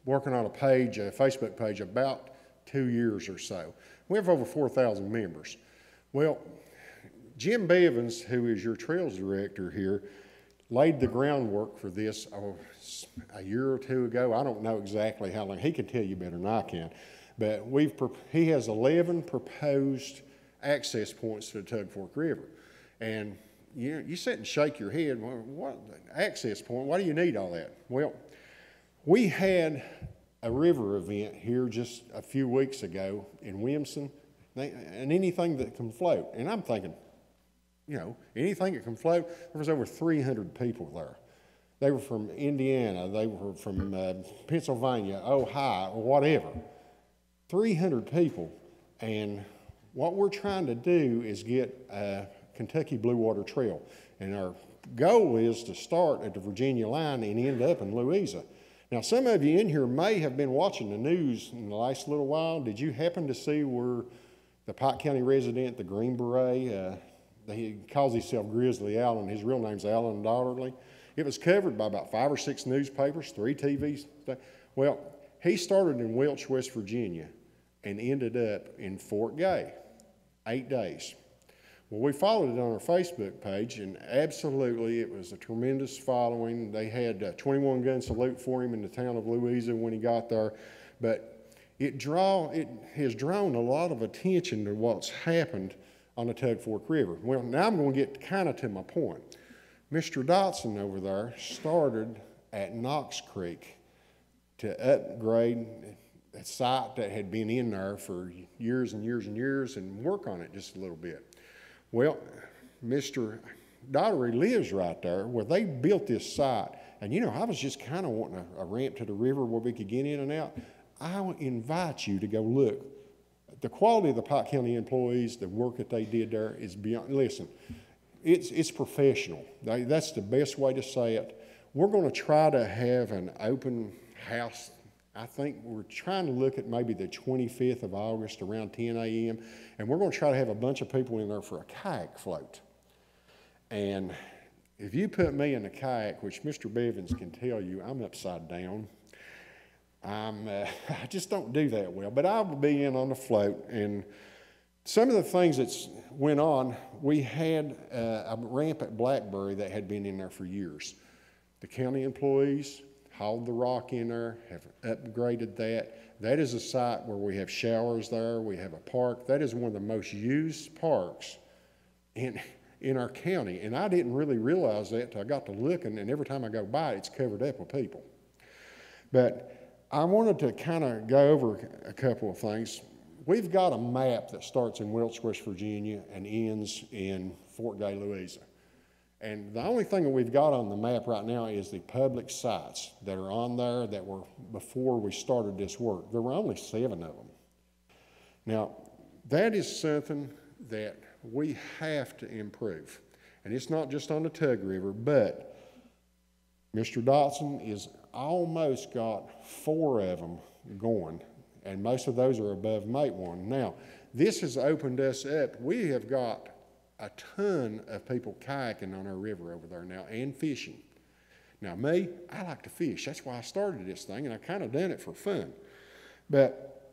Speaker 18: working on a Facebook page, about 2 years or so. We have over 4,000 members. Well, Jim Bevins, who is your trails director here, laid the groundwork for this a year or two ago. I don't know exactly how long. He can tell you better than I can. But he has 11 proposed access points to the Tug Fork River. And you sit and shake your head, well, what access point? Why do you need all that? Well, we had a river event here just a few weeks ago in Williamson, and anything that can float. And I'm thinking, anything that can float. There was over 300 people there. They were from Indiana, they were from Pennsylvania, Ohio, or whatever. 300 people. And what we're trying to do is get a Kentucky Blue Water Trail. And our goal is to start at the Virginia line and end up in Louisa. Now, some of you in here may have been watching the news in the last little while. Did you happen to see where the Pike County resident, the Green Beret, he calls himself Grizzly Allen. His real name's Allen Daugherty. It was covered by about 5 or 6 newspapers, 3 TVs. Well, he started in Welch, West Virginia, and ended up in Fort Gay, 8 days. Well, we followed it on our Facebook page, and absolutely it was a tremendous following. They had a 21-gun salute for him in the town of Louisa when he got there. But it has drawn a lot of attention to what's happened on the Tug Fork River. Well, now I'm going to get kind of to my point. Mr. Dotson over there started at Knox Creek to upgrade a site that had been in there for years and years and years and work on it just a little bit. Well, Mr. Daugherty lives right there where they built this site. And I was just kind of wanting a ramp to the river where we could get in and out. I would invite you to go look. The quality of the Pike County employees, the work that they did there is beyond, listen, it's professional. That's the best way to say it. We're going to try to have an open house. I think we're trying to look at maybe the 25th of August around 10 a.m. And we're going to try to have a bunch of people in there for a kayak float. And if you put me in a kayak, which Mr. Bevins can tell you, I'm upside down. I just don't do that well. But I will be in on the float. And some of the things that went on, we had a ramp at Blackberry that had been in there for years. The county employees hauled the rock in there, have upgraded that. That is a site where we have showers there, we have a park. That is one of the most used parks in our county. And I didn't really realize that until I got to looking, and every time I go by, it's covered up with people. But I wanted to kind of go over a couple of things. We've got a map that starts in Welch, West Virginia, and ends in Fort Gay, Louisa. And the only thing that we've got on the map right now is the public sites that are on there that were before we started this work. There were only 7 of them. Now, that is something that we have to improve. And it's not just on the Tug River, but Mr. Dotson is almost got 4 of them going, and most of those are above Mate 1. Now, this has opened us up. We have got a ton of people kayaking on our river over there now and fishing. Now me, I like to fish. That's why I started this thing, and I kind of done it for fun. But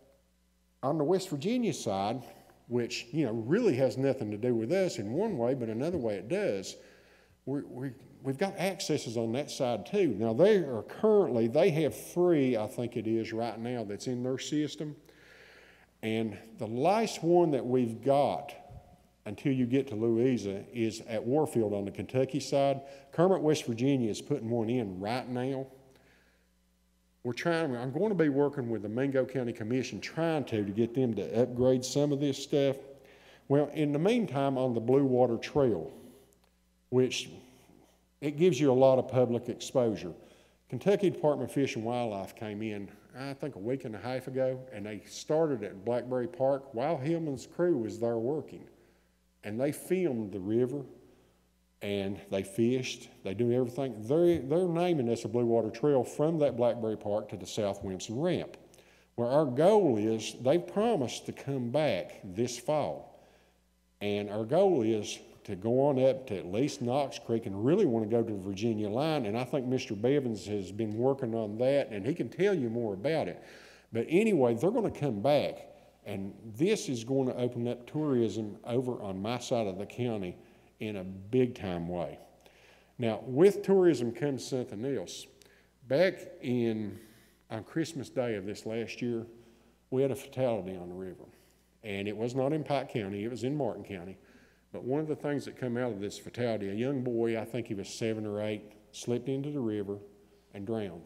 Speaker 18: on the West Virginia side, which really has nothing to do with us in one way, but another way it does, we've got accesses on that side too. Now they have 3, I think it is right now, that's in their system. And the last one that we've got until you get to Louisa is at Warfield on the Kentucky side. Kermit, West Virginia is putting one in right now. I'm going to be working with the Mingo County Commission trying to get them to upgrade some of this stuff. Well, in the meantime, on the Blue Water Trail, which it gives you a lot of public exposure. Kentucky Department of Fish and Wildlife came in, I think a week and a half ago, and they started at Blackberry Park while Hillman's crew was there working. And they filmed the river, and they fished, they do everything. They're naming us a Blue Water Trail from that Blackberry Park to the South Williamson Ramp. Well, our goal is, they've promised to come back this fall. And our goal is to go on up to at least Knox Creek and really want to go to the Virginia line. And I think Mr. Bevins has been working on that, and he can tell you more about it. But anyway, they're going to come back. And this is going to open up tourism over on my side of the county in a big time way. Now, with tourism comes something else. Back on Christmas Day of this last year, we had a fatality on the river. And it was not in Pike County, it was in Martin County. But one of the things that come out of this fatality, a young boy, I think he was 7 or 8, slipped into the river and drowned.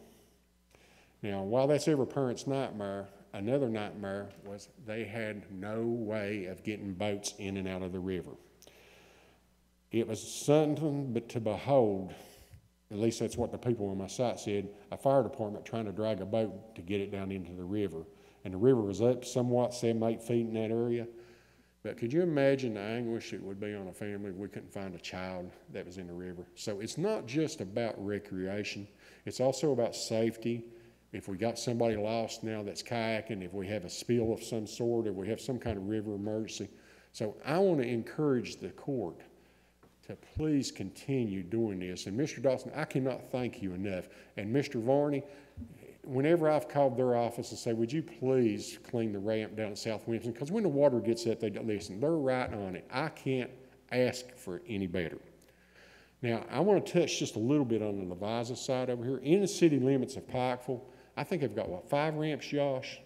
Speaker 18: Now, while that's every parent's nightmare, another nightmare was they had no way of getting boats in and out of the river. It was something but to behold, at least that's what the people on my site said, a fire department trying to drag a boat to get it down into the river. And the river was up somewhat 7, 8 feet in that area. But could you imagine the anguish it would be on a family if we couldn't find a child that was in the river? So it's not just about recreation. It's also about safety. If we got somebody lost now that's kayaking, if we have a spill of some sort, if we have some kind of river emergency. So I want to encourage the court to please continue doing this. And Mr. Dawson, I cannot thank you enough. And Mr. Varney, whenever I've called their office and say, would you please clean the ramp down at South Williamson? Because when the water gets up, they listen, they're right on it. I can't ask for any better. Now, I want to touch just a little bit on the Leviza side over here. In the city limits of Pikeville, I think they've got, 5 ramps, Josh?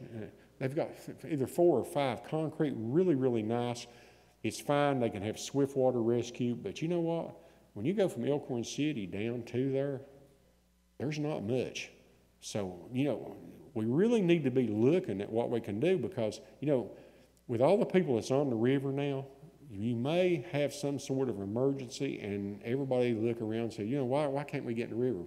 Speaker 18: They've got either 4 or 5 concrete, really, really nice. It's fine. They can have swift water rescue. But you know what? When you go from Elkhorn City down to there, there's not much. So, we really need to be looking at what we can do because, with all the people that's on the river now, you may have some sort of emergency and everybody look around and say, why can't we get in the river?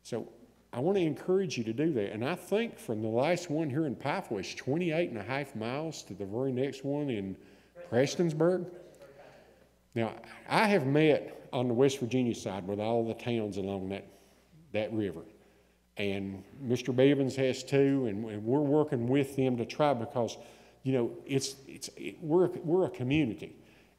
Speaker 18: So I want to encourage you to do that. And I think from the last one here in Pikeville, it's 28.5 miles to the very next one in Prestonsburg. Now, I have met on the West Virginia side with all the towns along that river. And Mr. Bevins has too, and we're working with them to try because, we're a community.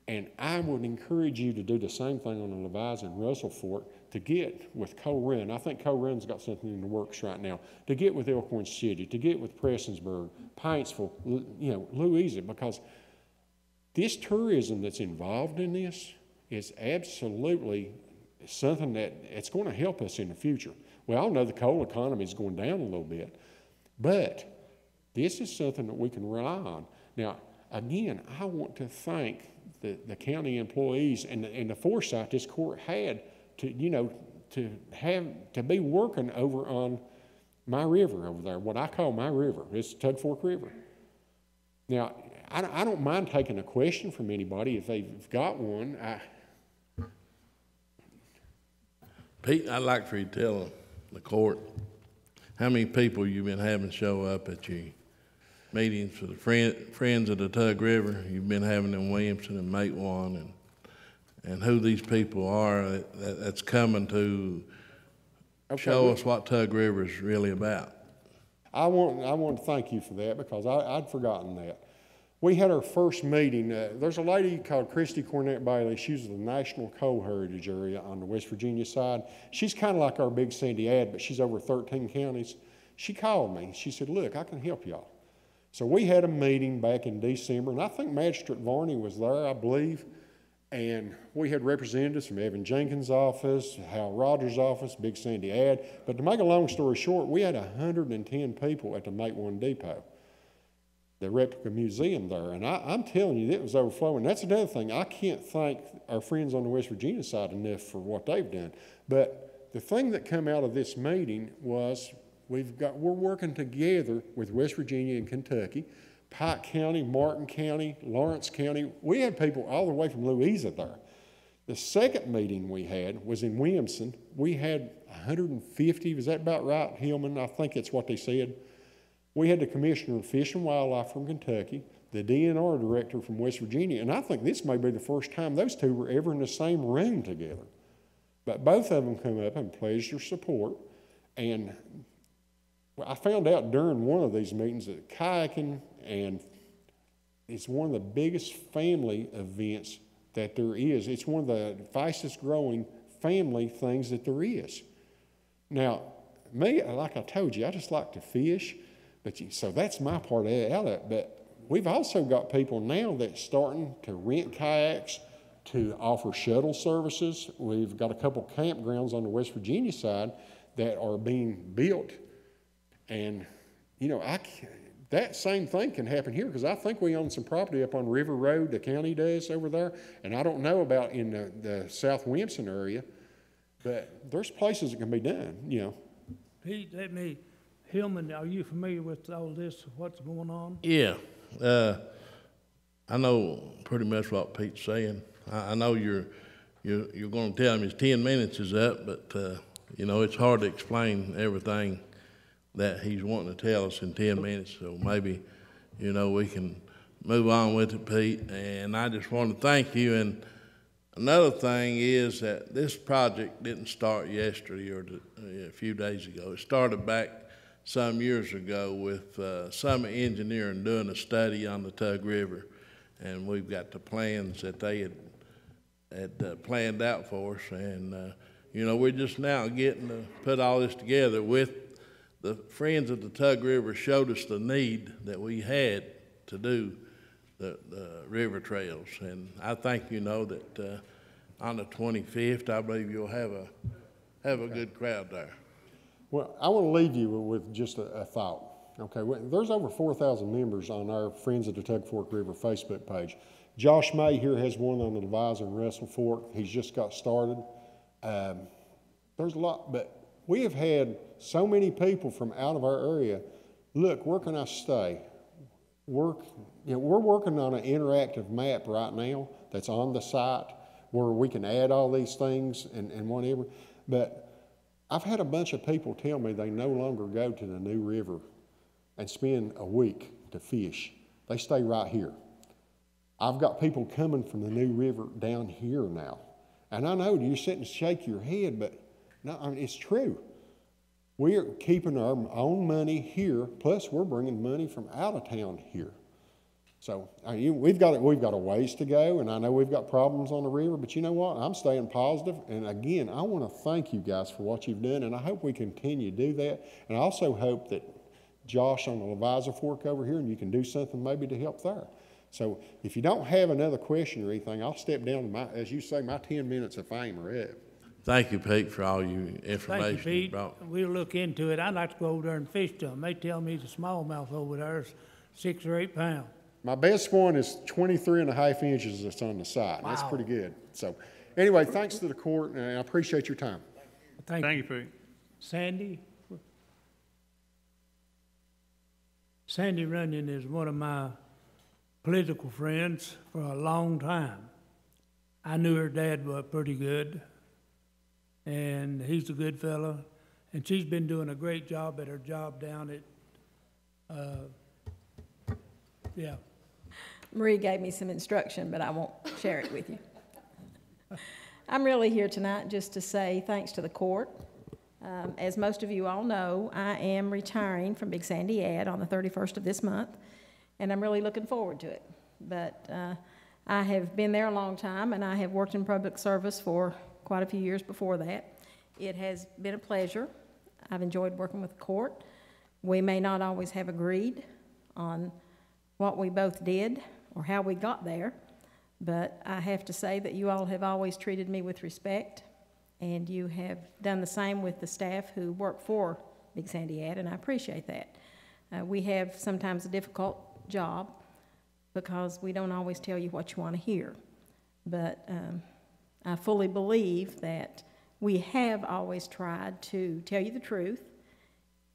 Speaker 18: And I would encourage you to do the same thing on the Leviza and Russell Fork to get with Coal Run. I think Coal Run's got something in the works right now. To get with Elkhorn City, to get with Prestonsburg, Paintsville, Louisa, because this tourism that's involved in this is absolutely something it's going to help us in the future. We all know the coal economy is going down a little bit, but this is something that we can rely on. Now, again, I want to thank the county employees and the foresight this court had to be working over on my river over there, what I call my river. It's Tug Fork River. Now, I don't mind taking a question from anybody if they've got one.
Speaker 2: Pete, I'd like for you to tell the court how many people you've been having show up at your meetings for the Friends of the Tug River. You've been having in Williamson and Matewan, and who these people are that's coming to show us what Tug River is really about.
Speaker 18: I want to thank you for that because I'd forgotten that. We had our first meeting. There's a lady called Christy Cornett Bailey. She's the National Coal Heritage Area on the West Virginia side. She's kind of like our Big Sandy ad, but she's over 13 counties. She called me. She said, look, I can help y'all. So we had a meeting back in December, and I think Magistrate Varney was there, I believe. And we had representatives from Evan Jenkins' office, Hal Rogers' office, Big Sandy ad. But to make a long story short, we had 110 people at the Matewan Depot, the replica museum there. And I'm telling you, it was overflowing. That's another thing. I can't thank our friends on the West Virginia side enough for what they've done. But the thing that came out of this meeting was we're working together with West Virginia and Kentucky, Pike County, Martin County, Lawrence County. We had people all the way from Louisa there. The second meeting we had was in Williamson. We had 150, was that about right, Hillman? I think that's what they said. We had the Commissioner of Fish and Wildlife from Kentucky, the DNR Director from West Virginia, and I think this may be the first time those two were ever in the same room together. But both of them come up and pledged their support, and I found out during one of these meetings that kayaking and it's one of the biggest family events that there is. It's one of the fastest growing family things that there is. Now, me, like I told you, I just like to fish. So that's my part of it. But we've also got people now that's starting to rent kayaks to offer shuttle services. We've got a couple campgrounds on the West Virginia side that are being built. And, you know, that same thing can happen here, because I think we own some property up on River Road, the county does over there, and I don't know about in the South Williamson area, but there's places that can be done, you know.
Speaker 1: Pete, Hillman, are you familiar with all this, what's going on?
Speaker 2: Yeah, I know pretty much what Pete's saying. I know you're going to tell him his 10 minutes is up, but you know, it's hard to explain everything that he's wanting to tell us in 10 minutes. So maybe, you know, we can move on with it, Pete. And I just want to thank you. And another thing is that this project didn't start yesterday or a few days ago. It started back some years ago with Summit Engineering doing a study on the Tug River. And we've got the plans that they had planned out for us. And, you know, we're just now getting to put all this together with the Friends of the Tug River showed us the need that we had to do the river trails. And I think, you know, that on the 25th, I believe you'll have a good crowd there.
Speaker 18: Well, I want to leave you with just a thought. Okay, there's over 4,000 members on our Friends of the Tug Fork River Facebook page. Josh May here has one on the Devise and Russell Fork. He's just got started. There's a lot, but we have had so many people from out of our area. Look, where can I stay? We're working on an interactive map right now that's on the site where we can add all these things and whatever. But I've had a bunch of people tell me they no longer go to the New River and spend a week to fish. They stay right here. I've got people coming from the New River down here now. And I know you sit and shake your head, but no, I mean, it's true. We're keeping our own money here, plus we're bringing money from out of town here. So we've got a ways to go, and I know we've got problems on the river, but you know what? I'm staying positive. And again, I want to thank you guys for what you've done, and I hope we continue to do that. And I also hope that Josh on the Leviza Fork over here, and you can do something maybe to help there. So if you don't have another question or anything, I'll step down to as you say, my 10 minutes of fame are up.
Speaker 2: Thank you, Pete, for all your information.
Speaker 1: Thank you, Pete. We'll look into it. I'd like to go over there and fish to them. They tell me the smallmouth over there is 6 or 8 pounds.
Speaker 18: My best one is 23.5 inches that's on the side. Wow. That's pretty good. So anyway, thanks to the court, and I appreciate your time.
Speaker 1: Thank
Speaker 9: you, Pete.
Speaker 1: Sandy Runyon is one of my political friends for a long time. I knew her dad was pretty good, and he's a good fella, and she's been doing a great job at her job down at,
Speaker 3: Marie gave me some instruction, but I won't share it with you. I'm really here tonight just to say thanks to the court. As most of you all know, I am retiring from Big Sandy Ad on the 31st of this month, and I'm really looking forward to it. But I have been there a long time, and I have worked in public service for quite a few years before that. It has been a pleasure. I've enjoyed working with the court. We may not always have agreed on what we both did or how we got there, but I have to say that you all have always treated me with respect, and you have done the same with the staff who work for Big Sandy Ad, and I appreciate that. We have sometimes a difficult job because we don't always tell you what you want to hear, but I fully believe that we have always tried to tell you the truth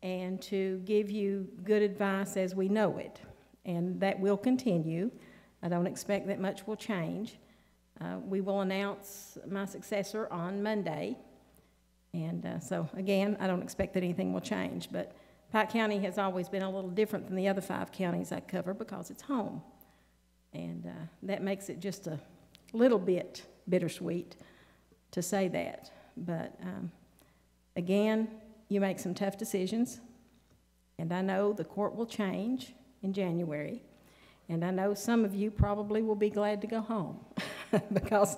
Speaker 3: and to give you good advice as we know it, and that will continue. I don't expect that much will change. We will announce my successor on Monday, and so again, I don't expect that anything will change, but Pike County has always been a little different than the other 5 counties I cover because it's home, and that makes it just a little bit bittersweet to say that. But again, you make some tough decisions, and I know the court will change in January, and I know some of you probably will be glad to go home because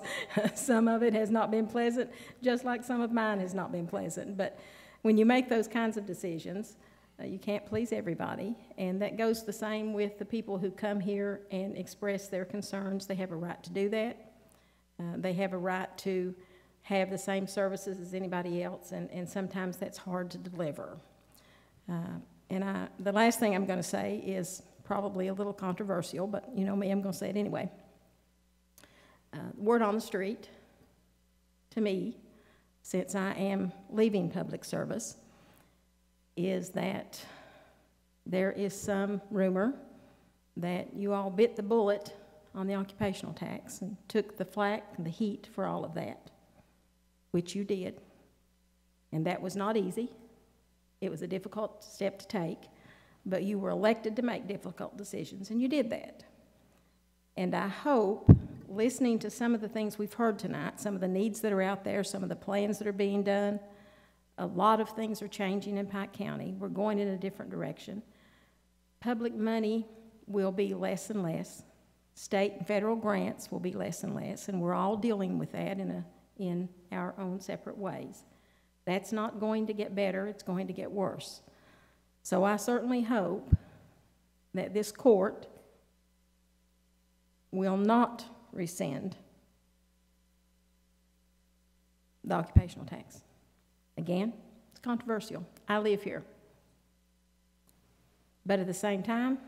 Speaker 3: some of it has not been pleasant, just like some of mine has not been pleasant. But when you make those kinds of decisions, you can't please everybody, and that goes the same with the people who come here and express their concerns. They have a right to do that. They have a right to have the same services as anybody else, and sometimes that's hard to deliver. The last thing I'm going to say is probably a little controversial, but you know me, I'm going to say it anyway. Word on the street, to me, since I am leaving public service, is that there is some rumor that you all bit the bullet on the occupational tax and took the flack and the heat for all of that, which you did. And that was not easy. It was a difficult step to take, but you were elected to make difficult decisions, and you did that. And I hope, listening to some of the things we've heard tonight, some of the needs that are out there, some of the plans that are being done, a lot of things are changing in Pike County. We're going in a different direction. Public money will be less and less. State and federal grants will be less and less, and we're all dealing with that in our own separate ways. That's not going to get better, it's going to get worse. So I certainly hope that this court will not rescind the occupational tax. Again, it's controversial. I live here. But at the same time,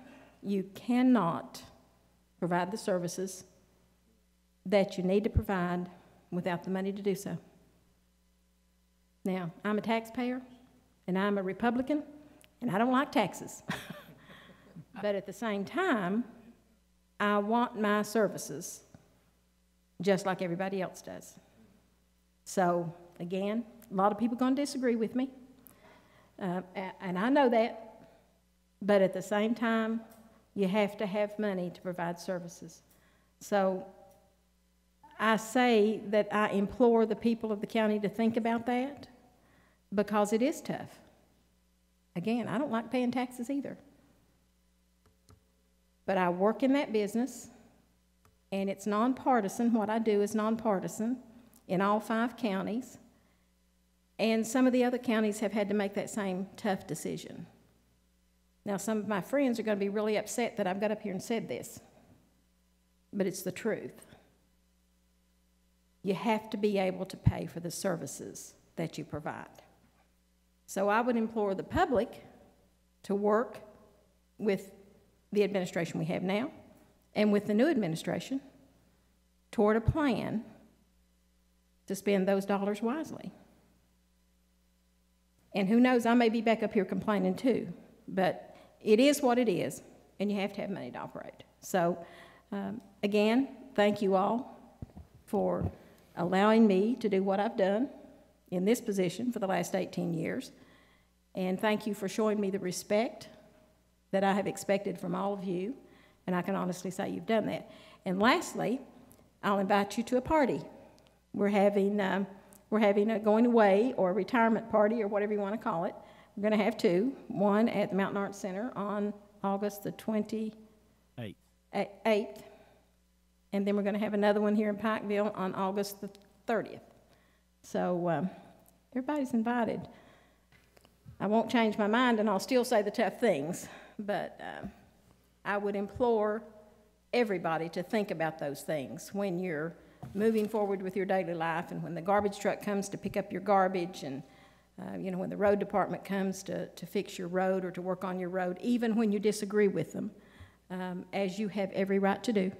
Speaker 3: you cannot provide the services that you need to provide without the money to do so. Now, I'm a taxpayer, and I'm a Republican, and I don't like taxes. But at the same time, I want my services just like everybody else does. So, again, a lot of people are going to disagree with me, and I know that, but at the same time, you have to have money to provide services. So I say that I implore the people of the county to think about that, because it is tough. Again, I don't like paying taxes either. But I work in that business, and it's nonpartisan. What I do is nonpartisan in all 5 counties. And some of the other counties have had to make that same tough decision. Now, some of my friends are going to be really upset that I've got up here and said this, but it's the truth. You have to be able to pay for the services that you provide. So I would implore the public to work with the administration we have now and with the new administration toward a plan to spend those dollars wisely. And who knows, I may be back up here complaining too, but it is what it is, and you have to have money to operate. So, again, thank you all for allowing me to do what I've done in this position for the last 18 years. And thank you for showing me the respect that I have expected from all of you, and I can honestly say you've done that. And lastly, I'll invite you to a party. We're having a going away or a retirement party or whatever you want to call it. We're going to have 2, one at the Mountain Arts Center on August the 28th, and then we're going to have another one here in Pikeville on August the 30th. So everybody's invited. I won't change my mind, and I'll still say the tough things, but I would implore everybody to think about those things when you're moving forward with your daily life, and when the garbage truck comes to pick up your garbage, and when the road department comes to fix your road or to work on your road, even when you disagree with them, as you have every right to do,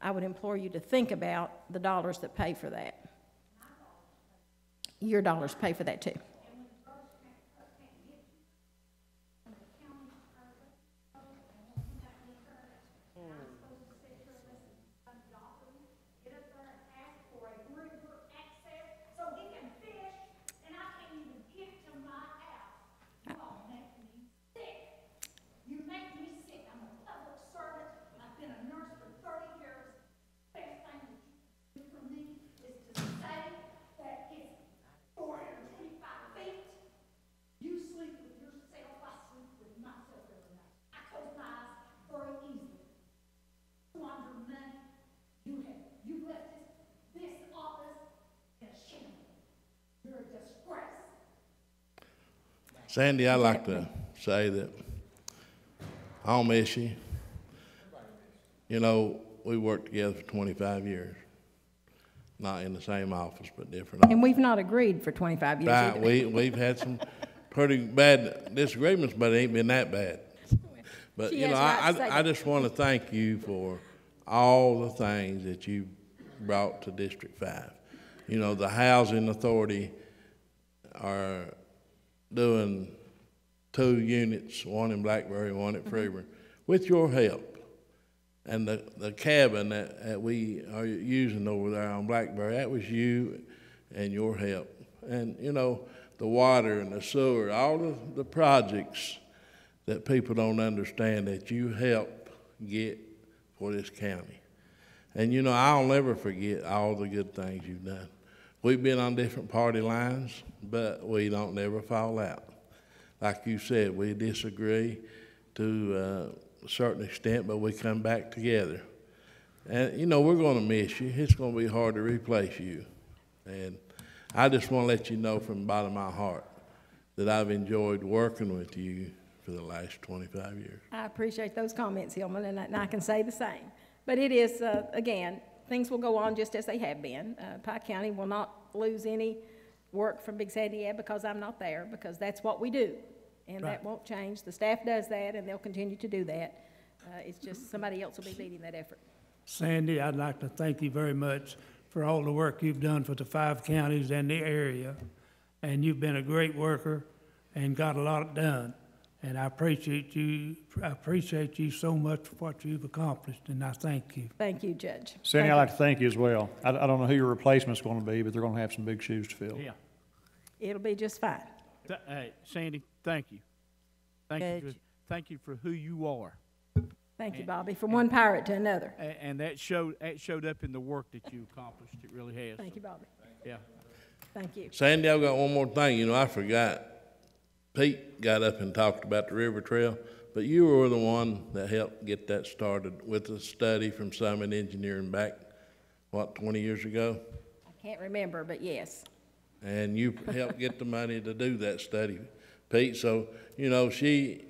Speaker 3: I would implore you to think about the dollars that pay for that. Your dollars pay for that too.
Speaker 2: Sandy, I'd like to say that I'll miss you. You know, we worked together for 25 years. not in the same office, but different.
Speaker 3: And we've not agreed for 25 years
Speaker 2: Right,
Speaker 3: either.
Speaker 2: we've had some pretty bad disagreements, but it ain't been that bad. But,
Speaker 3: She
Speaker 2: you know,
Speaker 3: has right to say
Speaker 2: I
Speaker 3: that.
Speaker 2: just want to thank you for all the things that you brought to District 5. You know, the Housing Authority are doing 2 units, one in Blackberry, one at Freeburg, with your help. And the cabin that we are using over there on Blackberry, that was you and your help. And, you know, the water and the sewer, all of the projects that people don't understand that you help get for this county. And, you know, I'll never forget all the good things you've done. We've been on different party lines, but we don't never fall out. Like you said, we disagree to a certain extent, but we come back together. And, you know, we're going to miss you. It's going to be hard to replace you. And I just want to let you know from the bottom of my heart that I've enjoyed working with you for the last 25 years.
Speaker 3: I appreciate those comments, Hillman, and I can say the same. But it is, again, things will go on just as they have been. Pike County will not lose any work from Big Sandy Ebb because I'm not there, because that's what we do. And
Speaker 1: Right.
Speaker 3: that won't change. The staff does that, and they'll continue to do that. It's just somebody else will be leading that effort.
Speaker 1: Sandy, I'd like to thank you very much for all the work you've done for the 5 counties and the area. And you've been a great worker and got a lot done. And I appreciate you so much for what you've accomplished, and I thank you.
Speaker 3: Thank you, Judge.
Speaker 6: Sandy,
Speaker 3: Thank
Speaker 6: I'd
Speaker 3: you.
Speaker 6: like to thank you as well. I don't know who your replacement's going to be, but they're going to have some big shoes to fill.
Speaker 9: Yeah.
Speaker 3: It'll be just fine.
Speaker 9: Hey, Sandy, thank you. Thank you for who you are.
Speaker 3: Thank you, Bobby, from one pirate to another.
Speaker 9: And that showed up in the work that you accomplished. It really has.
Speaker 3: Thank you, Bobby.
Speaker 9: Yeah.
Speaker 3: Thank you.
Speaker 2: Sandy, I've got one more thing. You know, I forgot. Pete got up and talked about the river trail, but you were the one that helped get that started with a study from Summit Engineering back, 20 years ago?
Speaker 3: I can't remember, but yes.
Speaker 2: And you helped get the money to do that study, Pete. So, you know, she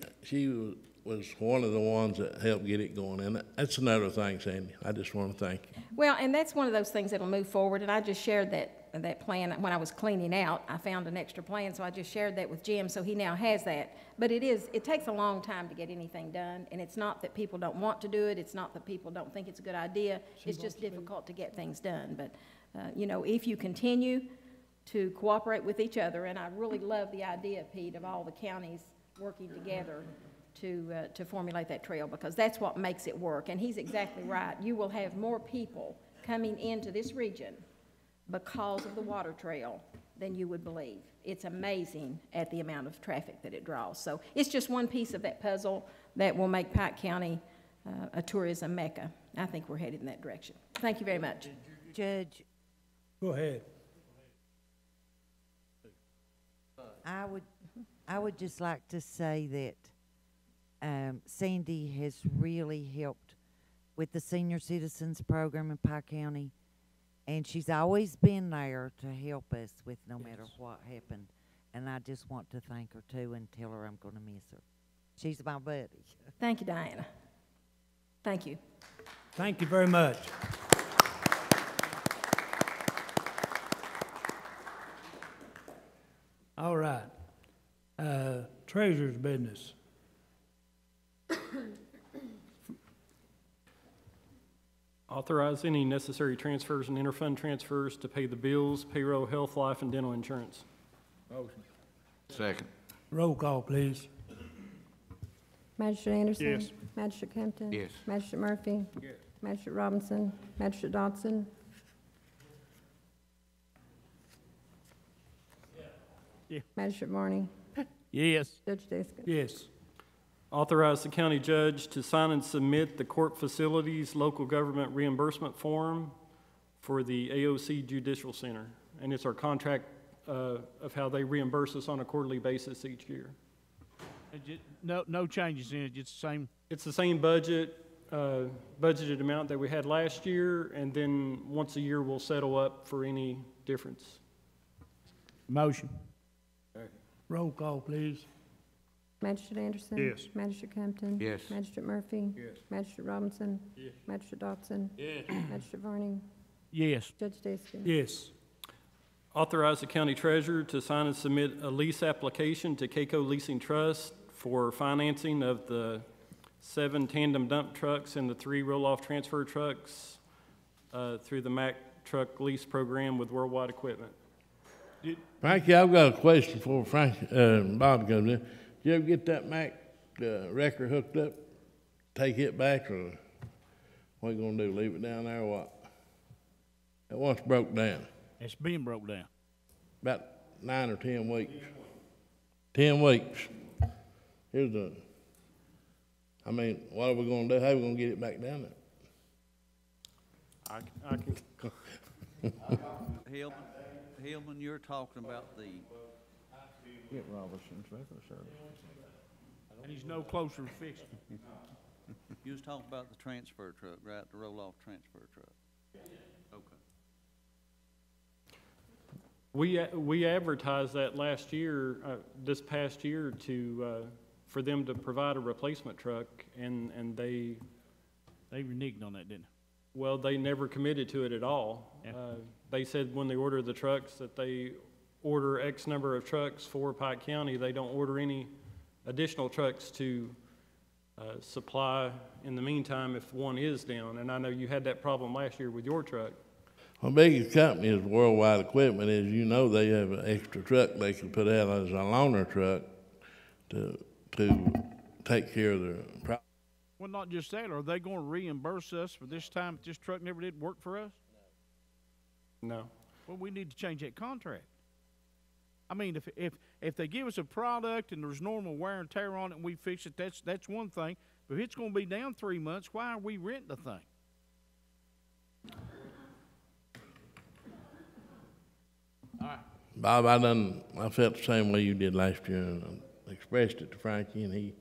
Speaker 2: was one of the ones that helped get it going. And that's another thing, Sandy. I just want to thank you.
Speaker 3: Well, and that's one of those things that'll move forward, and I just shared that plan when I was cleaning out. I found an extra plan, so I just shared that with Jim, so he now has that. But it takes a long time to get anything done, and it's not that people don't want to do it, it's not that people don't think it's a good idea, it's just difficult to get things done. But, you know, if you continue to cooperate with each other, and I really love the idea, Pete, of all the counties working together to formulate that trail, because that's what makes it work. And he's exactly right. You will have more people coming into this region because of the water trail than you would believe. It's amazing at the amount of traffic that it draws. So it's just one piece of that puzzle that will make Pike County a tourism mecca. I think we're headed in that direction. Thank you very much.
Speaker 19: Judge,
Speaker 1: Go ahead.
Speaker 19: I would just like to say that Sandy has really helped with the senior citizens program in Pike County, and she's always been there to help us with no matter what happened. And I just want to thank her too and tell her I'm going to miss her. She's my buddy.
Speaker 3: Thank you, Diana. Thank you.
Speaker 1: Thank you very much. All right. Treasurer's business.
Speaker 6: Authorize any necessary transfers and interfund transfers to pay the bills, payroll, health, life, and dental insurance.
Speaker 4: Motion.
Speaker 12: Second.
Speaker 1: Roll call, please.
Speaker 20: Magistrate Anderson?
Speaker 6: Yes.
Speaker 20: Magistrate Kempton?
Speaker 12: Yes.
Speaker 20: Magistrate Murphy?
Speaker 4: Yes.
Speaker 20: Magistrate Robinson? Magistrate Dodson?
Speaker 9: Yeah.
Speaker 20: Magistrate Varney?
Speaker 9: Yes.
Speaker 20: Judge Descott?
Speaker 1: Yes.
Speaker 6: Authorize the county judge to sign and submit the court facilities local government reimbursement form for the AOC Judicial Center. And it's our contract of how they reimburse us on a quarterly basis each year.
Speaker 9: No changes in it, just the same.
Speaker 6: It's the same budgeted amount that we had last year, and then once a year we'll settle up for any difference.
Speaker 9: Motion.
Speaker 1: Roll call, please.
Speaker 20: Magistrate Anderson?
Speaker 6: Yes.
Speaker 20: Magistrate Kempton?
Speaker 12: Yes.
Speaker 20: Magistrate Murphy?
Speaker 4: Yes.
Speaker 20: Magistrate Robinson?
Speaker 9: Yes.
Speaker 20: Magistrate Dodson?
Speaker 9: Yes.
Speaker 20: Magistrate Varney?
Speaker 9: Yes.
Speaker 20: Judge Deskin?
Speaker 1: Yes.
Speaker 6: Authorize the county treasurer to sign and submit a lease application to Keiko Leasing Trust for financing of the 7 tandem dump trucks and the 3 roll-off transfer trucks through the Mack truck lease program with Worldwide Equipment.
Speaker 2: Frankie, I've got a question for Bob comes in. Did you ever get that Mack wrecker hooked up? Take it back, or what you gonna do? Leave it down there, or what? It once broke down.
Speaker 9: It's been broke down.
Speaker 2: About 9 or 10 weeks. 10 weeks. Here's the. I mean, what are we gonna do? How are we gonna get it back down there?
Speaker 6: I can.
Speaker 21: Hillman, you're talking about the.
Speaker 4: Get Robertson's regular service.
Speaker 9: And he's no closer to fixing it.
Speaker 21: You was talking about the transfer truck, right? The roll-off transfer truck. Okay.
Speaker 6: We advertised that last year, this past year, for them to provide a replacement truck, and they
Speaker 9: reneged on that, didn't they?
Speaker 6: Well, they never committed to it at all.
Speaker 9: Yeah.
Speaker 6: They said when they order the trucks that they order X number of trucks for Pike County. They don't order any additional trucks to supply in the meantime if one is down. And I know you had that problem last year with your truck.
Speaker 2: Well, biggest company is Worldwide Equipment. As you know, they have an extra truck they can put out as a loaner truck to take care of their problem.
Speaker 9: Well, not just that. Are they going to reimburse us for this time that this truck never did work for us?
Speaker 6: No.
Speaker 9: Well, we need to change that contract. I mean, if they give us a product and there's normal wear and tear on it and we fix it, that's one thing. But if it's going to be down 3 months, why are we renting the thing? All right.
Speaker 2: Bob, I felt the same way you did last year, and I expressed it to Frankie, and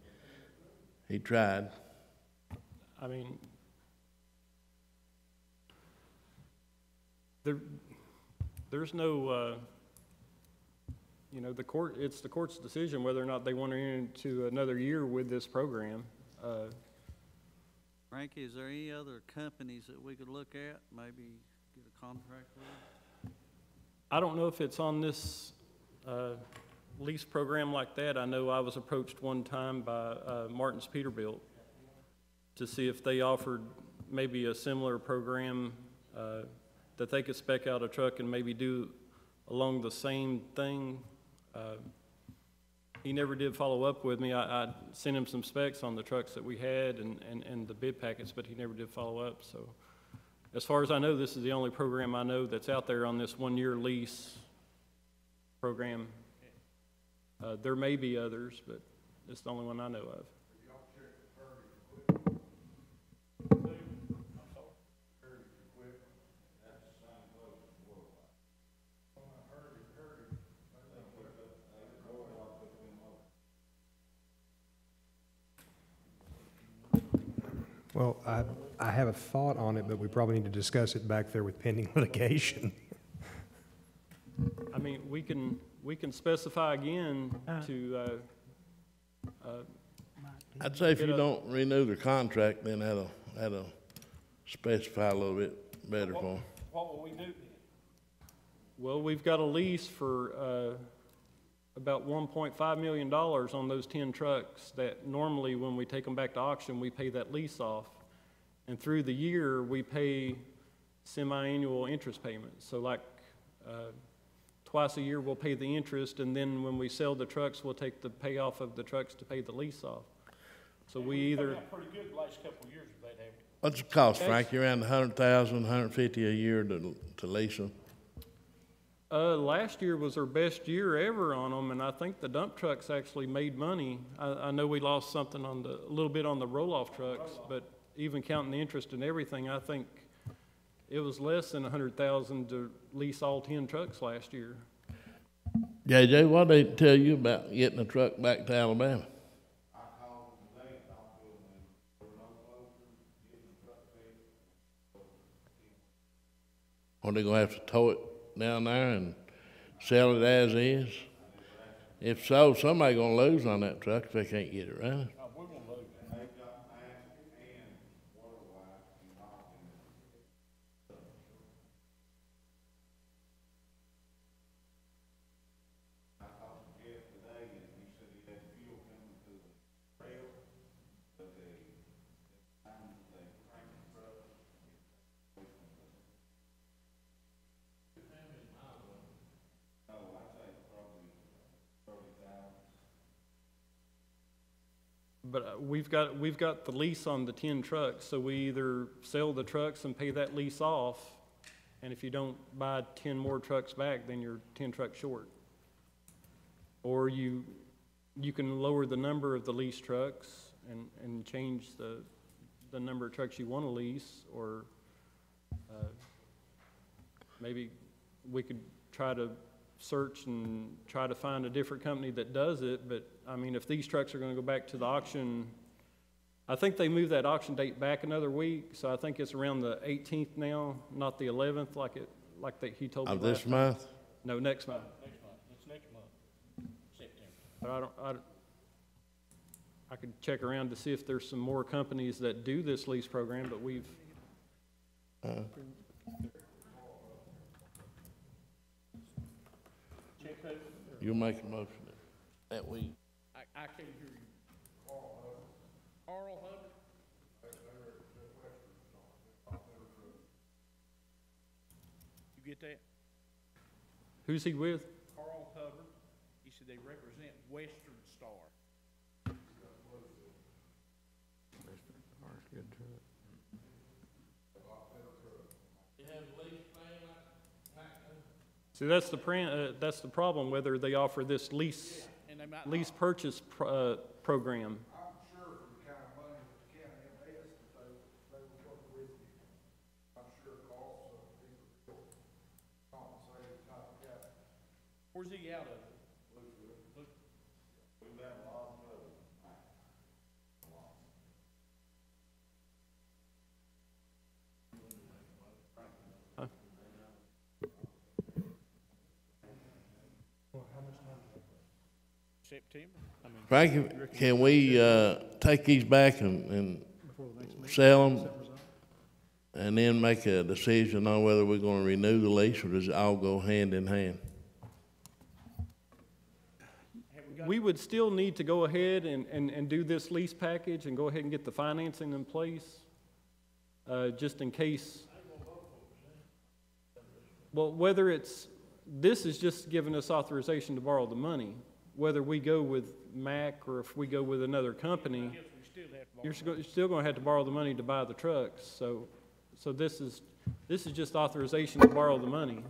Speaker 2: he tried.
Speaker 6: I mean, there's no, it's the court's decision whether or not they want to enter into another year with this program.
Speaker 21: Frankie, is there any other companies that we could look at, maybe get a contract with?
Speaker 6: I don't know if it's on this lease program like that. I know I was approached one time by Martin's Peterbilt to see if they offered maybe a similar program that they could spec out a truck and maybe do along the same thing. He never did follow up with me. I sent him some specs on the trucks that we had and the bid packets, but he never did follow up. So as far as I know, this is the only program I know that's out there on this 1-year lease program. There may be others, but it's the only one I know of.
Speaker 11: Well, I have a thought on it, but we probably need to discuss it back there with pending litigation.
Speaker 6: I mean, we can specify again to.
Speaker 2: I'd say if you don't renew the contract, then that'll specify a little bit better for them.
Speaker 6: What will we do? Well, we've got a lease for about $1.5 million on those 10 trucks that normally when we take them back to auction, we pay that lease off. And through the year, we pay semi-annual interest payments. So like twice a year, we'll pay the interest, and then when we sell the trucks, we'll take the payoff of the trucks to pay the lease off. So we either...
Speaker 9: Pretty good the last couple of years of that, haven't we?
Speaker 2: What's the cost, Frankie? Around $100,000, $150,000 a year to lease them?
Speaker 6: Last year was our best year ever on them, and I think the dump trucks actually made money. I know we lost something on a little bit on the roll-off trucks, but even counting the interest and everything, I think it was less than $100,000 to lease all 10 trucks last year.
Speaker 2: JJ, what did they tell you about getting a truck back to Alabama? Are they gonna have to tow it down there and sell it as is? If so, somebody gonna lose on that truck if they can't get it running.
Speaker 6: But we've got the lease on the 10 trucks, so we either sell the trucks and pay that lease off, and if you don't buy 10 more trucks back, then you're 10 trucks short. Or you can lower the number of the lease trucks and change the number of trucks you want to lease, or maybe we could try to search and try to find a different company that does it. But I mean, if these trucks are going to go back to the auction, I think they moved that auction date back another week, so I think it's around the 18th now, not the 11th like he told me
Speaker 2: Of
Speaker 6: last
Speaker 2: this
Speaker 6: time.
Speaker 2: month?
Speaker 6: No, next month.
Speaker 9: Next month, it's next month,
Speaker 6: But
Speaker 9: September.
Speaker 6: I could check around to see if there's some more companies that do this lease program, but we've.
Speaker 2: You'll make a motion that we.
Speaker 9: I can't hear you. Carl Hubbard? You get that?
Speaker 6: Who's he with?
Speaker 9: Carl Hubbard. He said they represent Western Star.
Speaker 6: See, that's the problem, whether they offer this lease purchase program.
Speaker 9: Where's he out of? September?
Speaker 2: Frankie, can we take these back and sell them and then make a decision on whether we're going to renew the lease, or does it all go hand in hand?
Speaker 6: We would still need to go ahead and do this lease package and go ahead and get the financing in place, just in case. Well, this is just giving us authorization to borrow the money. Whether we go with Mac or if we go with another company, you're still going to have to borrow the money to buy the trucks. So this is just authorization to borrow the money.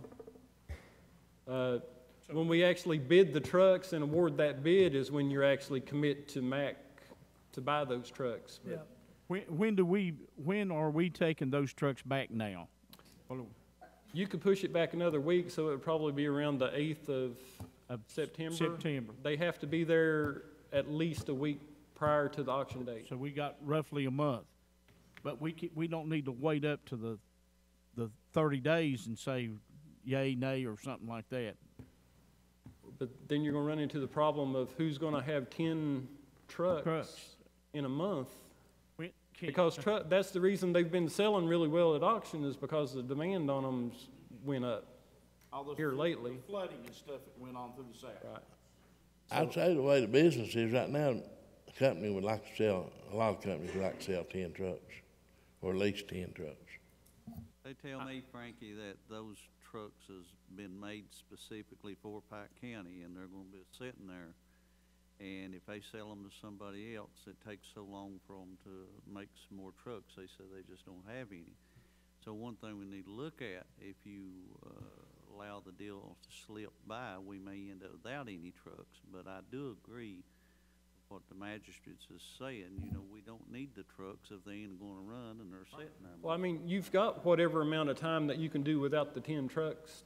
Speaker 6: When we actually bid the trucks and award that bid is when you're actually commit to Mac to buy those trucks.
Speaker 9: Yeah. When are we taking those trucks back now?
Speaker 6: You could push it back another week, so it would probably be around the 8th of September. They have to be there at least a week prior to the auction date.
Speaker 9: So we got roughly a month, but we don't need to wait up to the 30 days and say yay, nay, or something like that.
Speaker 6: But then you're going to run into the problem of who's going to have 10 trucks in a month. Because that's the reason they've been selling really well at auction, is because the demand on them went up here lately.
Speaker 9: The flooding and stuff that went on through the south.
Speaker 6: Right.
Speaker 2: I'd say the way the business is right now, a company would like to sell, a lot of companies would like to sell 10 trucks, or at least 10 trucks.
Speaker 21: They tell me, Frankie, that those trucks has been made specifically for Pike County, and they're gonna be sitting there. And if they sell them to somebody else, it takes so long for them to make some more trucks, they say they just don't have any. So one thing we need to look at, if you allow the deal to slip by, we may end up without any trucks. But I do agree with what the magistrates is saying. You know, we don't need the trucks if they ain't gonna run and they're sitting there.
Speaker 6: Well, I mean, you've got whatever amount of time that you can do without the 10 trucks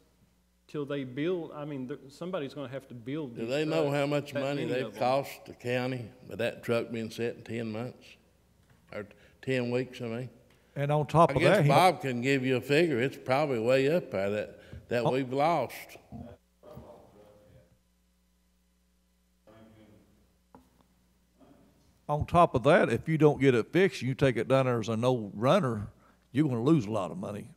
Speaker 6: till they build. I mean, somebody's going to have to build these
Speaker 2: Do they know
Speaker 6: trucks,
Speaker 2: how much
Speaker 6: that
Speaker 2: money
Speaker 6: many
Speaker 2: they've
Speaker 6: of them.
Speaker 2: cost the county with that truck being set in 10 months? Or 10 weeks, I mean?
Speaker 14: And on top
Speaker 2: I
Speaker 14: of
Speaker 2: guess
Speaker 14: that,
Speaker 2: Bob can give you a figure. It's probably way up there that we've lost.
Speaker 14: on top of that, if you don't get it fixed, you take it down there as a no runner, you're gonna lose a lot of money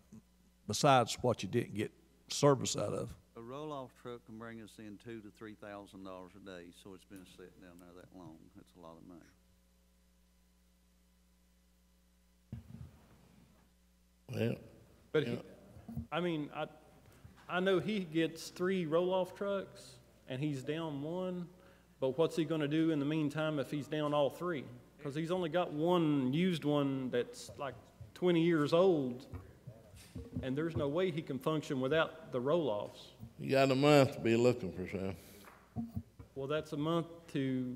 Speaker 14: besides what you didn't get service out of.
Speaker 21: A roll-off truck can bring us in $2,000 to $3,000 a day, so it's been sitting down there that long. That's a lot of money.
Speaker 2: Well,
Speaker 6: But I mean, I know he gets 3 roll-off trucks, and he's down 1, but what's he gonna do in the meantime if he's down all 3? because he's only got one used one that's like 20 years old, and there's no way he can function without the roll-offs.
Speaker 2: You got a month to be looking for some.
Speaker 6: Well, that's a month to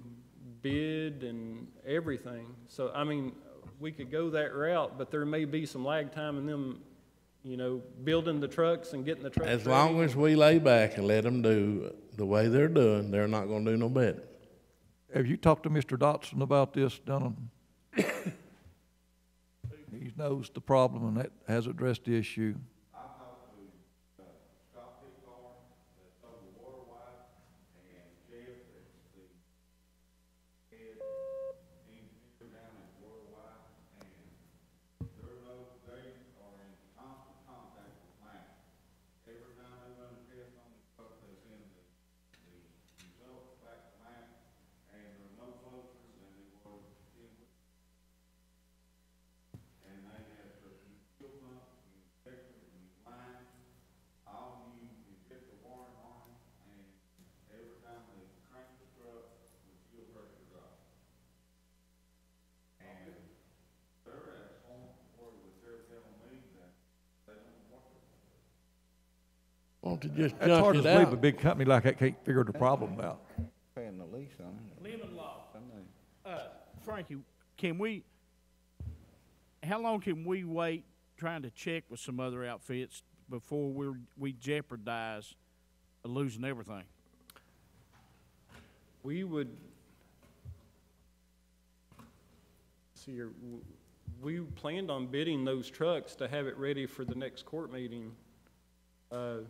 Speaker 6: bid and everything. So, I mean, we could go that route, but there may be some lag time in them, you know, building the trucks and getting the trucks
Speaker 2: As
Speaker 6: ready.
Speaker 2: long as we lay back and let them do the way they're doing, they're not gonna do no better.
Speaker 14: Have you talked to Mr. Dotson about this, Dunham? He knows the problem and that has addressed the issue.
Speaker 2: Won't you just
Speaker 14: It's
Speaker 2: junk
Speaker 14: hard to
Speaker 2: it
Speaker 14: believe a
Speaker 2: out?
Speaker 14: big company like that can't figure the problem out.
Speaker 4: Paying the lease on it.
Speaker 9: Lemon law. Frankie, how long can we wait trying to check with some other outfits before we jeopardize losing everything?
Speaker 6: We would, see here, we planned on bidding those trucks to have it ready for the next court meeting, to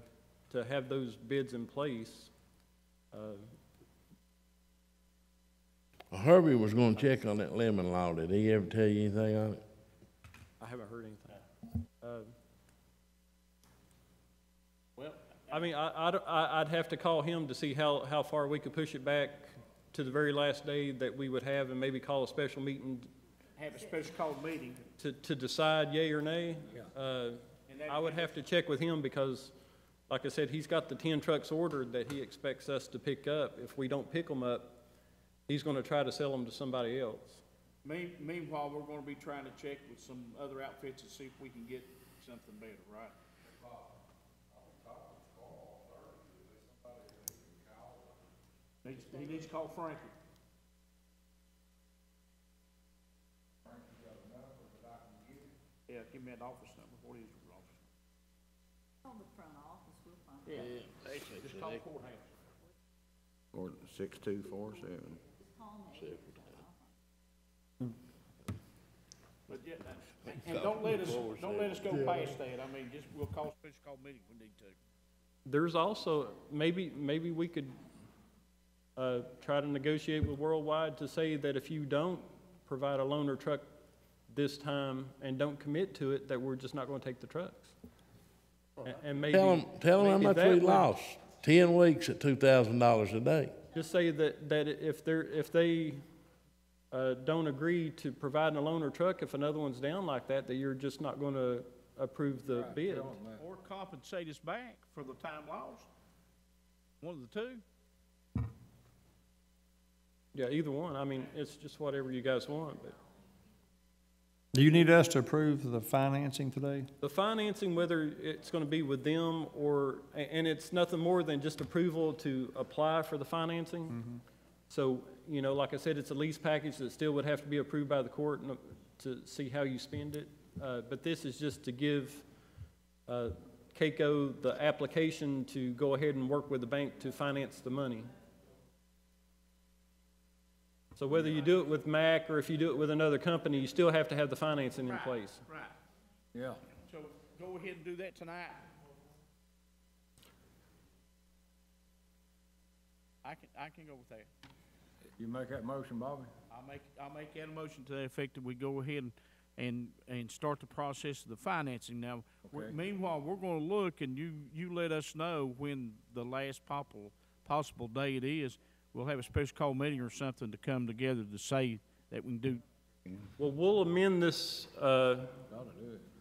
Speaker 6: have those bids in place.
Speaker 2: Herbie was gonna check on that lemon law. Did he ever tell you anything on it?
Speaker 6: I haven't heard anything. Well, I mean, I'd have to call him to see how far we could push it back to the very last day that we would have, and maybe call a special meeting
Speaker 9: Have a special call meeting.
Speaker 6: to decide yea or nay. I would have to check with him because, like I said, he's got the 10 trucks ordered that he expects us to pick up. If we don't pick them up, he's gonna try to sell them to somebody else.
Speaker 9: Meanwhile, we're gonna be trying to check with some other outfits and see if we can get something better, right? He needs to call Frankie. Yeah, give me that office number. What is your office number?
Speaker 8: On the front office, we'll find it.
Speaker 9: Yeah, actually, just call the courthouse.
Speaker 4: Ordinance 6247.
Speaker 9: But yeah, and don't let us go past that. I mean, just, we'll call a special call meeting if we need to.
Speaker 6: There's also, maybe we could try to negotiate with Worldwide to say that if you don't provide a loaner truck this time and don't commit to it, that we're just not gonna take the trucks. And maybe.
Speaker 2: Tell them how
Speaker 6: maybe
Speaker 2: much
Speaker 6: that
Speaker 2: we
Speaker 6: would-
Speaker 2: lost. 10 weeks at $2,000 a day.
Speaker 6: Just say that if they don't agree to providing a loaner truck, if another one's down like that, that you're just not gonna approve the bid.
Speaker 9: Or compensate us back for the time lost. One of the two.
Speaker 6: Yeah, either one. I mean, it's just whatever you guys want, but.
Speaker 7: Do you need us to approve the financing today?
Speaker 6: The financing, whether it's gonna be with them or, and it's nothing more than just approval to apply for the financing. So, you know, like I said, it's a lease package that still would have to be approved by the court to see how you spend it. But this is just to give CAECO the application to go ahead and work with the bank to finance the money. So whether you do it with MAC or if you do it with another company, you still have to have the financing in place.
Speaker 9: Right.
Speaker 4: Yeah.
Speaker 9: So go ahead and do that tonight. I can go with that.
Speaker 4: You make that motion, Bobby?
Speaker 9: I'll make that a motion to that effect that we go ahead and start the process of the financing. Now, meanwhile, we're gonna look and you let us know when the last possible day it is. We'll have a special call meeting or something to come together to say that we can do.
Speaker 6: Well, we'll amend this, the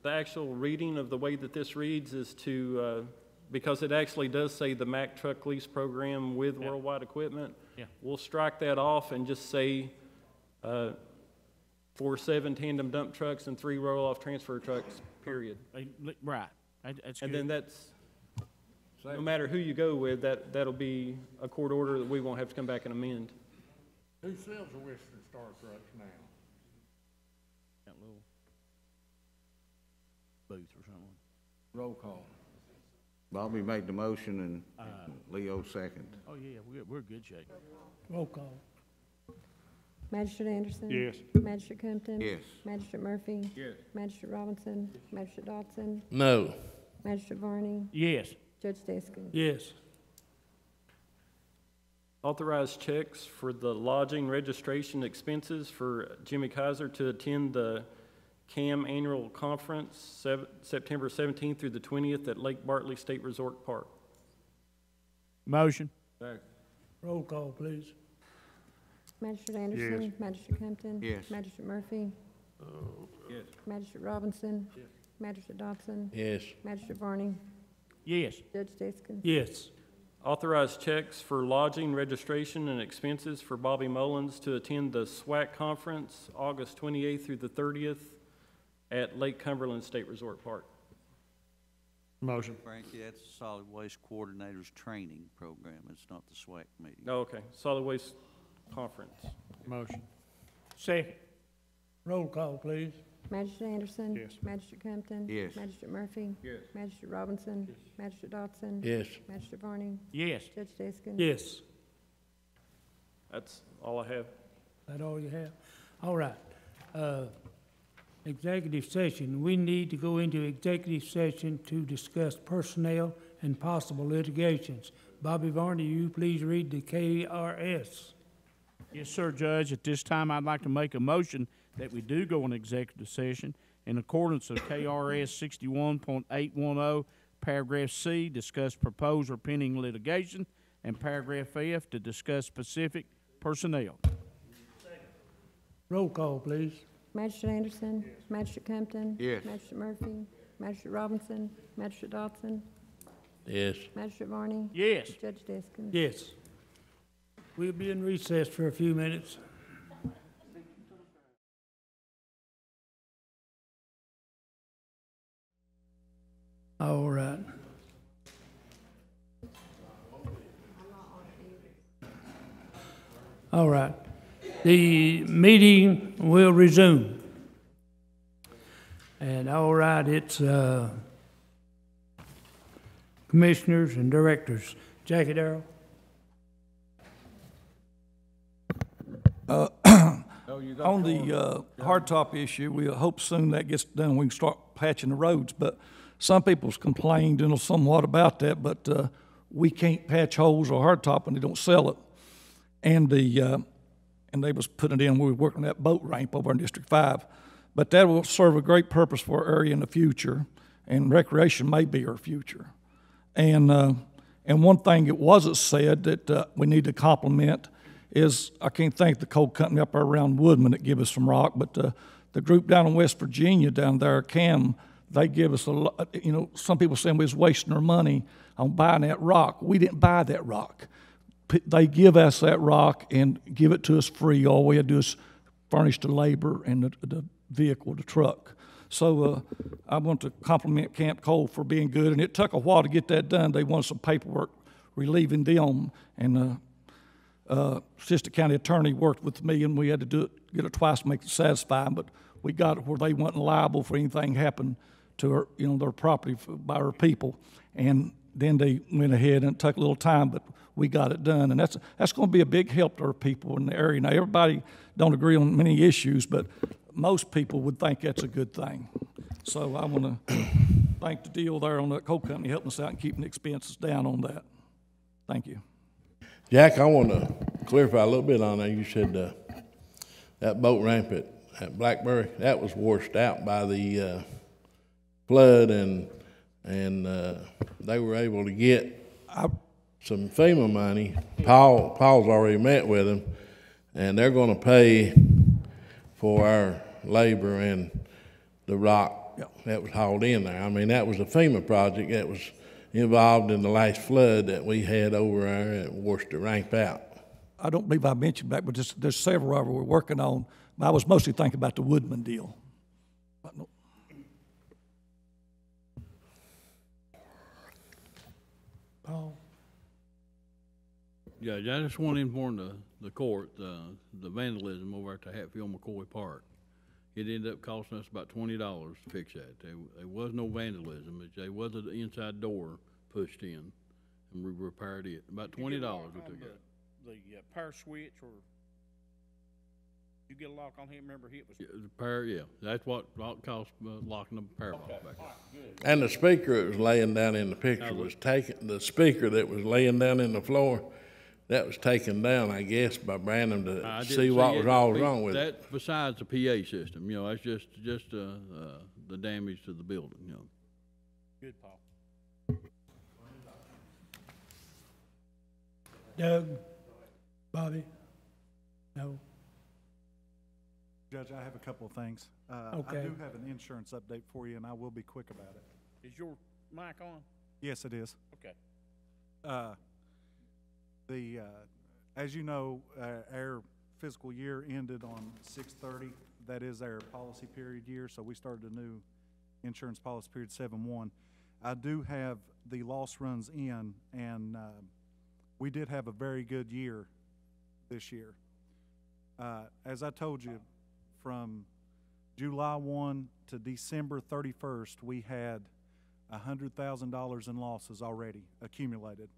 Speaker 6: actual reading of the way that this reads is to, because it actually does say the Mack Truck Lease Program with Worldwide Equipment.
Speaker 9: Yeah.
Speaker 6: We'll strike that off and just say, for 7 tandem dump trucks and 3 roll-off transfer trucks, period.
Speaker 9: Right. That's
Speaker 6: And
Speaker 9: good.
Speaker 6: then that's, no matter who you go with, that'll be a court order that we won't have to come back and amend.
Speaker 14: Who sells the Western Star trucks now?
Speaker 9: That little booth or something.
Speaker 4: Roll call.
Speaker 10: Bobby made the motion and Leo second.
Speaker 9: Oh, yeah, we're good shape.
Speaker 1: Roll call.
Speaker 20: Magistrate Anderson?
Speaker 14: Yes.
Speaker 20: Magistrate Compton?
Speaker 10: Yes.
Speaker 20: Magistrate Murphy?
Speaker 4: Yes.
Speaker 20: Magistrate Robinson? Magistrate Dodson?
Speaker 2: No.
Speaker 20: Magistrate Varney?
Speaker 9: Yes.
Speaker 20: Judge Deskin?
Speaker 1: Yes.
Speaker 6: Authorize checks for the lodging registration expenses for Jimmy Kaiser to attend the CAM Annual Conference, September 17th through the 20th at Lake Bartley State Resort Park.
Speaker 9: Motion.
Speaker 4: Second.
Speaker 1: Roll call, please.
Speaker 20: Magistrate Anderson?
Speaker 14: Yes.
Speaker 20: Magistrate Compton?
Speaker 10: Yes.
Speaker 20: Magistrate Murphy?
Speaker 4: Yes.
Speaker 20: Magistrate Robinson? Magistrate Dodson?
Speaker 2: Yes.
Speaker 20: Magistrate Varney?
Speaker 9: Yes.
Speaker 20: Judge Deskin?
Speaker 1: Yes.
Speaker 6: Authorize checks for lodging, registration, and expenses for Bobby Mullins to attend the SWAC Conference, August 28th through the 30th at Lake Cumberland State Resort Park.
Speaker 14: Motion.
Speaker 21: Frankie, that's the Solid Waste Coordinators Training Program. It's not the SWAC meeting.
Speaker 6: Oh, okay. Solid Waste Conference.
Speaker 14: Motion.
Speaker 9: Second.
Speaker 1: Roll call, please.
Speaker 20: Magistrate Anderson?
Speaker 14: Yes.
Speaker 20: Magistrate Compton?
Speaker 10: Yes.
Speaker 20: Magistrate Murphy?
Speaker 4: Yes.
Speaker 20: Magistrate Robinson? Magistrate Dodson?
Speaker 2: Yes.
Speaker 20: Magistrate Varney?
Speaker 9: Yes.
Speaker 20: Judge Deskin?
Speaker 1: Yes.
Speaker 6: That's all I have.
Speaker 1: That all you have? All right. Executive session. We need to go into executive session to discuss personnel and possible litigations. Bobby Varney, you please read the KRS.
Speaker 9: Yes, sir, Judge. At this time, I'd like to make a motion that we do go in executive session in accordance with KRS 61.810, paragraph C, discuss proposed or pending litigation, and paragraph F, to discuss specific personnel.
Speaker 1: Roll call, please.
Speaker 20: Magistrate Anderson? Magistrate Compton?
Speaker 10: Yes.
Speaker 20: Magistrate Murphy? Magistrate Robinson? Magistrate Dodson?
Speaker 2: Yes.
Speaker 20: Magistrate Varney?
Speaker 9: Yes.
Speaker 20: Judge Deskin?
Speaker 1: Yes. We'll be in recess for a few minutes. All right. All right. The meeting will resume. And all right, it's commissioners and directors. Jackie Darrell?
Speaker 14: On the hardtop issue, we hope soon that gets done. We can start patching the roads, but some people's complained, somewhat about that, but we can't patch holes or hardtop and they don't sell it. And they was putting it in when we were working that boat ramp over in District 5. But that will serve a great purpose for our area in the future, and recreation may be our future. And one thing it wasn't said that we need to compliment is, I can't thank the coal company up there around Woodman that give us some rock, but the group down in West Virginia down there, CAM, they give us a lot. Some people saying we was wasting our money on buying that rock. We didn't buy that rock. They give us that rock and give it to us free. All we had to do is furnish the labor and the vehicle, the truck. So I want to compliment Camp Cole for being good, and it took a while to get that done. They wanted some paperwork relieving them, and Assistant County Attorney worked with me, and we had to get it twice to make it satisfying, but we got it where they wasn't liable for anything happened to their property by our people. And then they went ahead, and it took a little time, but we got it done. And that's going to be a big help to our people in the area. Now, everybody don't agree on many issues, but most people would think that's a good thing. So I want to thank the deal there on that coal company helping us out and keeping the expenses down on that. Thank you.
Speaker 2: Jack, I want to clarify a little bit on that. You said that boat ramp at Blackberry, that was washed out by the flood, and they were able to get some FEMA money. Paul's already met with them, and they're going to pay for our labor and the rock that was hauled in there. I mean, that was a FEMA project that was involved in the last flood that we had over there and washed the ramp out.
Speaker 14: I don't believe I mentioned that, but there's several of them we're working on. I was mostly thinking about the Woodman deal. But no-
Speaker 1: Paul?
Speaker 13: Judge, I just want to inform the court, the vandalism over at the Hatfield McCoy Park. It ended up costing us about $20 to fix that. There was no vandalism. There was an inside door pushed in, and we repaired it. About $20 we took it.
Speaker 9: The power switch, or you get a lock on here, remember it was.
Speaker 13: Yeah, the power, yeah, that's what cost locking the power box back
Speaker 9: All
Speaker 13: up.
Speaker 9: right, good.
Speaker 2: And the speaker that was laying down in the picture was taken, the speaker that was laying down in the floor, that was taken down, I guess, by Branham
Speaker 13: I
Speaker 2: to
Speaker 13: didn't
Speaker 2: see what
Speaker 13: it.
Speaker 2: was all wrong with it.
Speaker 13: That besides the PA system, you know, that's just the damage to the building, you know.
Speaker 9: Good, Paul.
Speaker 1: Doug? Bobby? No?
Speaker 22: Judge, I have a couple of things.
Speaker 1: Okay.
Speaker 22: I do have an insurance update for you, and I will be quick about it.
Speaker 9: Is your mic on?
Speaker 22: Yes, it is.
Speaker 9: Okay.
Speaker 22: As you know, our fiscal year ended on 6/30. That is our policy period year, so we started a new insurance policy period 7/1. I do have the loss runs in, and we did have a very good year this year. As I told you, from July 1 to December 31st, we had $100,000 in losses already accumulated.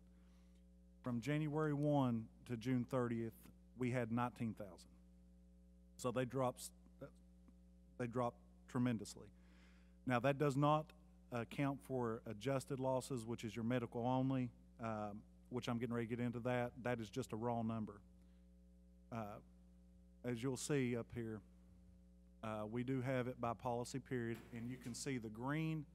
Speaker 22: From January 1 to June 30th, we had 19,000. So they dropped tremendously. Now, that does not account for adjusted losses, which is your medical only, which I'm getting ready to get into that. That is just a raw number. As you'll see up here, we do have it by policy period, and you can see the green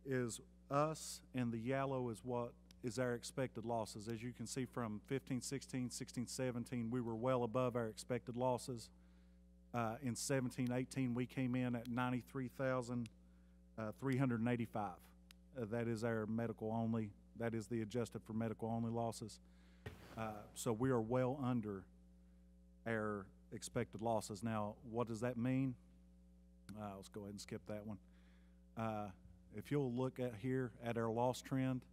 Speaker 22: is us and the yellow is what is our expected losses. As you can see from 15, 16, 16, 17, we were well above our expected losses. In 17, 18, we came in at 93,385. That is our medical only. That is the adjusted for medical only losses. So we are well under our expected losses. Now, what does that mean? Let's go ahead and skip that one. If you'll look at here at our loss trend,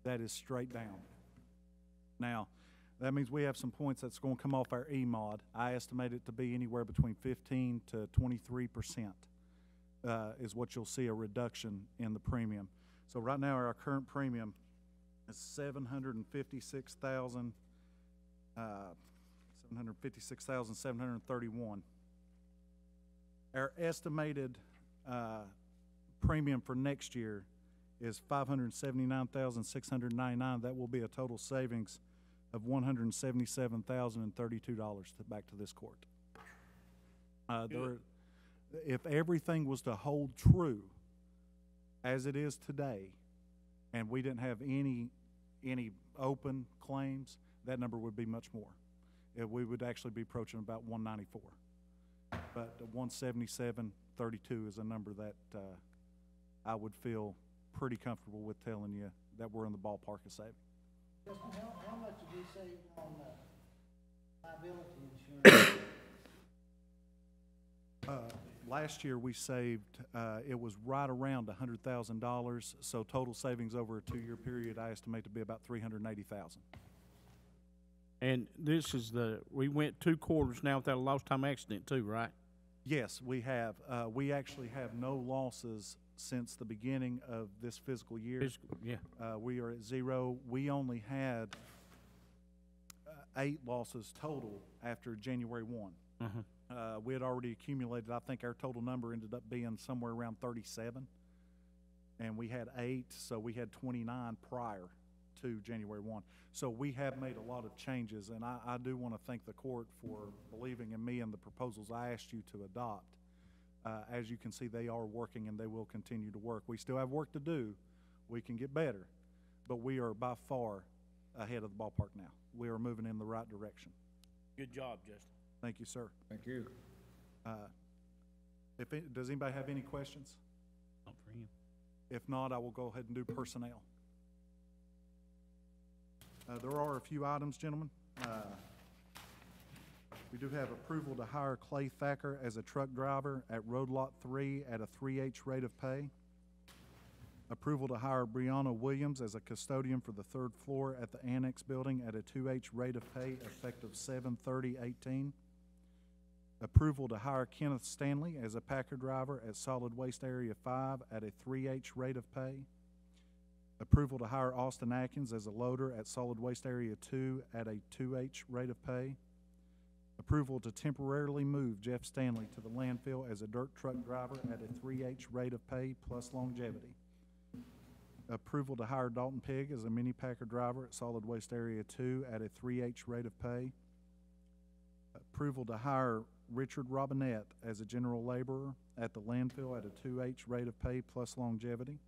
Speaker 22: that is straight down. Now, that means we have some points that's going to come off our E-mod. I estimate it to be anywhere between 15 to 23% is what you'll see a reduction in the premium. So right now our current premium is $756,731. Our estimated premium for next year is $579,699. That will be a total savings of $177,032 back to this court. If everything was to hold true as it is today, and we didn't have any open claims, that number would be much more. We would actually be approaching about 194. But 177.32 is a number that I would feel pretty comfortable with telling you that we're in the ballpark of saving.
Speaker 17: Justin, how much did we save on liability insurance?
Speaker 22: Last year we saved, it was right around $100,000, so total savings over a 2-year period I estimate to be about $380,000.
Speaker 9: And this is we went 2 quarters now without a lost time accident too, right?
Speaker 22: Yes, we have. We actually have no losses since the beginning of this fiscal year.
Speaker 9: Yeah.
Speaker 22: We are at 0. We only had 8 losses total after January 1. We had already accumulated, I think our total number ended up being somewhere around 37. And we had 8, so we had 29 prior to January 1. So we have made a lot of changes, and I do want to thank the court for believing in me and the proposals I asked you to adopt. As you can see, they are working and they will continue to work. We still have work to do. We can get better, but we are by far ahead of the ballpark now. We are moving in the right direction.
Speaker 9: Good job, Justin.
Speaker 22: Thank you, sir.
Speaker 4: Thank you.
Speaker 22: Does anybody have any questions?
Speaker 9: Not for him.
Speaker 22: If not, I will go ahead and do personnel. There are a few items, gentlemen. We do have approval to hire Clay Thacker as a truck driver at Road Lot 3 at a 3H rate of pay. Approval to hire Brianna Williams as a custodian for the 3rd floor at the Annex Building at a 2H rate of pay effective 7/30/18. Approval to hire Kenneth Stanley as a packer driver at Solid Waste Area 5 at a 3H rate of pay. Approval to hire Austin Atkins as a loader at Solid Waste Area 2 at a 2H rate of pay. Approval to temporarily move Jeff Stanley to the landfill as a dirt truck driver at a 3H rate of pay plus longevity. Approval to hire Dalton Pegg as a mini packer driver at Solid Waste Area 2 at a 3H rate of pay. Approval to hire Richard Robinette as a general laborer at the landfill at a 2H rate of pay plus longevity.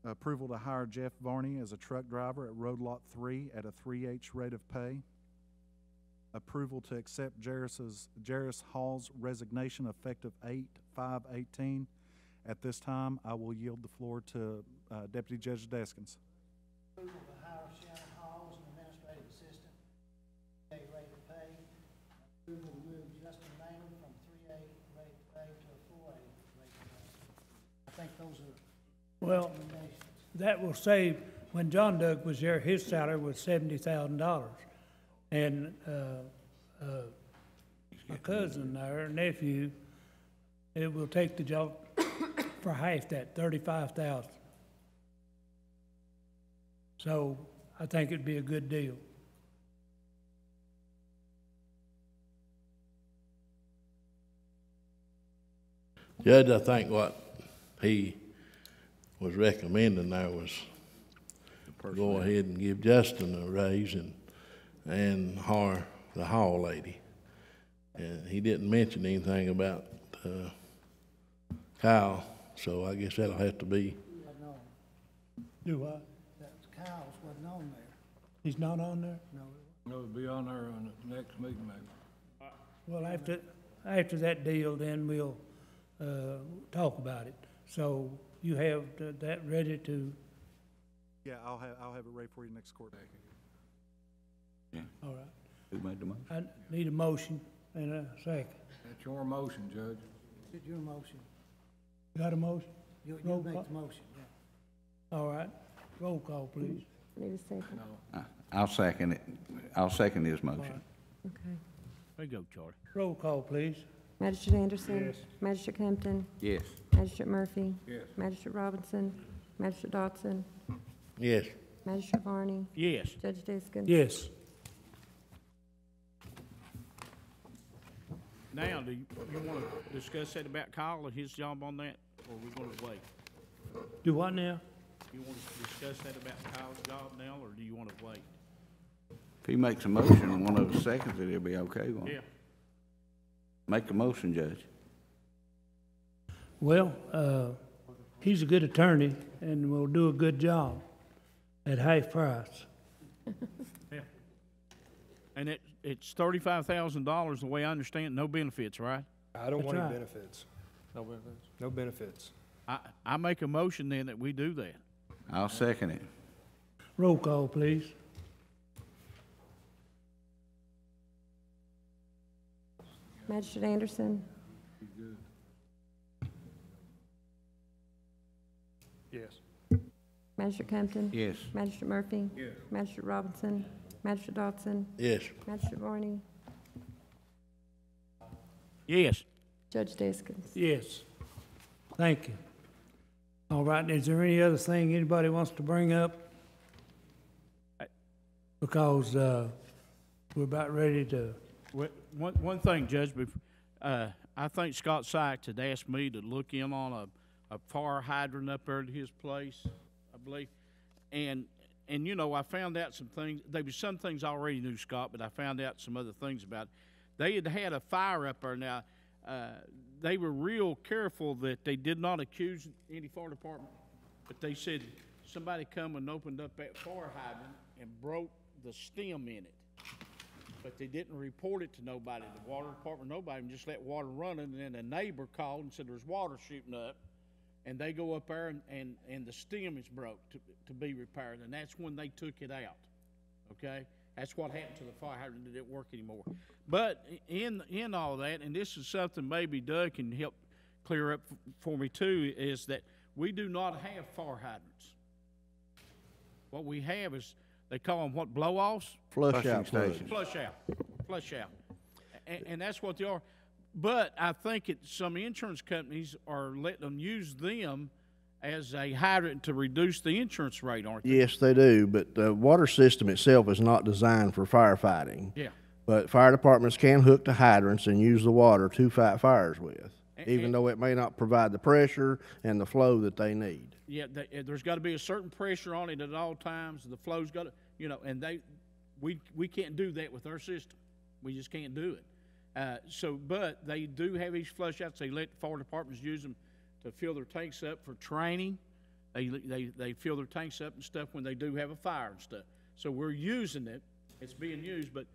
Speaker 22: Approval to hire Jeff Varney as a truck driver at Road Lot 3 at a 3H rate of pay. Approval to accept Jairus Hall's resignation effective 8/5/18. At this time, I will yield the floor to Deputy Judge Deskins.
Speaker 17: Approval to hire Shannon Hall as an administrative assistant, 3A rate of pay. Approval to move Justin Maynard from 3A rate of pay to a 4A rate of pay. I think those are
Speaker 1: Well,
Speaker 17: recommendations.
Speaker 1: that will save, when John Doug was there, his salary was $70,000. And, my cousin there, nephew, it will take the job for half that, 35,000. So I think it'd be a good deal.
Speaker 2: Judge, I think what he was recommending there was go ahead and give Justin a raise and hire the hall lady. And he didn't mention anything about Kyle, so I guess that'll have to be.
Speaker 17: Wasn't on.
Speaker 1: Do what?
Speaker 17: That's Kyle's wasn't on there.
Speaker 1: He's not on there?
Speaker 17: No.
Speaker 4: It'll be on there on the next meeting, maybe.
Speaker 1: Well, after that deal, then we'll talk about it. So you have that ready to,
Speaker 22: Yeah, I'll have it ready for you next court day.
Speaker 10: Yeah.
Speaker 1: all right.
Speaker 10: Who made the motion?
Speaker 1: I need a motion and a second.
Speaker 4: That's your motion, Judge.
Speaker 17: It's your motion.
Speaker 1: Got a motion?
Speaker 17: You
Speaker 1: Roll
Speaker 17: make
Speaker 1: call.
Speaker 17: the motion, yeah.
Speaker 1: All right. Roll call, please.
Speaker 20: Need a second?
Speaker 10: I'll second it. I'll second his motion.
Speaker 20: Okay.
Speaker 9: There you go, Charlie.
Speaker 1: Roll call, please.
Speaker 20: Magistrate Anderson?
Speaker 1: Yes.
Speaker 20: Magistrate Compton?
Speaker 10: Yes.
Speaker 20: Magistrate Murphy?
Speaker 4: Yes.
Speaker 20: Magistrate Robinson? Magistrate Dodson?
Speaker 2: Yes.
Speaker 20: Magistrate Varney?
Speaker 9: Yes.
Speaker 20: Judge Deskins?
Speaker 1: Yes.
Speaker 9: Now, do you want to discuss that about Kyle and his job on that, or are we going to wait?
Speaker 1: Do what now?
Speaker 9: You want to discuss that about Kyle's job now, or do you want to wait?
Speaker 10: If he makes a motion and one of us seconds it, it'll be okay, won't it?
Speaker 9: Yeah.
Speaker 10: Make the motion, Judge.
Speaker 1: Well, he's a good attorney and will do a good job at half price.
Speaker 9: Yeah. And it's $35,000, the way I understand it, no benefits, right?
Speaker 11: I don't
Speaker 1: That's
Speaker 11: want any
Speaker 1: right.
Speaker 11: benefits. No benefits? No benefits.
Speaker 9: I make a motion then that we do that.
Speaker 10: I'll second it.
Speaker 1: Roll call, please.
Speaker 20: Magistrate Anderson?
Speaker 11: Yes.
Speaker 20: Magistrate Compton?
Speaker 10: Yes.
Speaker 20: Magistrate Murphy?
Speaker 4: Yes.
Speaker 20: Magistrate Robinson? Magistrate Dodson?
Speaker 2: Yes.
Speaker 20: Magistrate Varney?
Speaker 9: Yes.
Speaker 20: Judge Deskins?
Speaker 1: Yes. Thank you. All right, is there any other thing anybody wants to bring up? Because we're about ready to,
Speaker 9: One thing, Judge, I think Scott Sykes had asked me to look in on a fire hydrant up there at his place, I believe. And you know, I found out some things. There was some things I already knew, Scott, but I found out some other things about it. They had a fire up there. Now, they were real careful that they did not accuse any fire department, but they said somebody come and opened up that fire hydrant and broke the stem in it. But they didn't report it to nobody, the water department, nobody, and just let water run. And then a neighbor called and said there's water shooting up. And they go up there and the stem is broke to be repaired. And that's when they took it out, okay? That's what happened to the fire hydrant. It didn't work anymore. But in all that, and this is something maybe Doug can help clear up for me too, is that we do not have fire hydrants. What we have is, they call them what, blow-offs?
Speaker 12: Flush out plugs.
Speaker 9: Flush out. Flush out. And that's what they are. But I think some insurance companies are letting them use them as a hydrant to reduce the insurance rate, aren't they?
Speaker 12: Yes, they do, but the water system itself is not designed for firefighting.
Speaker 9: Yeah.
Speaker 12: But fire departments can hook to hydrants and use the water to fight fires with, even though it may not provide the pressure and the flow that they need.
Speaker 9: Yeah, there's got to be a certain pressure on it at all times. The flow's got to, and we can't do that with our system. We just can't do it. But they do have these flush outs. They let the fire departments use them to fill their tanks up for training. They fill their tanks up and stuff when they do have a fire and stuff. So we're using it. It's being used, but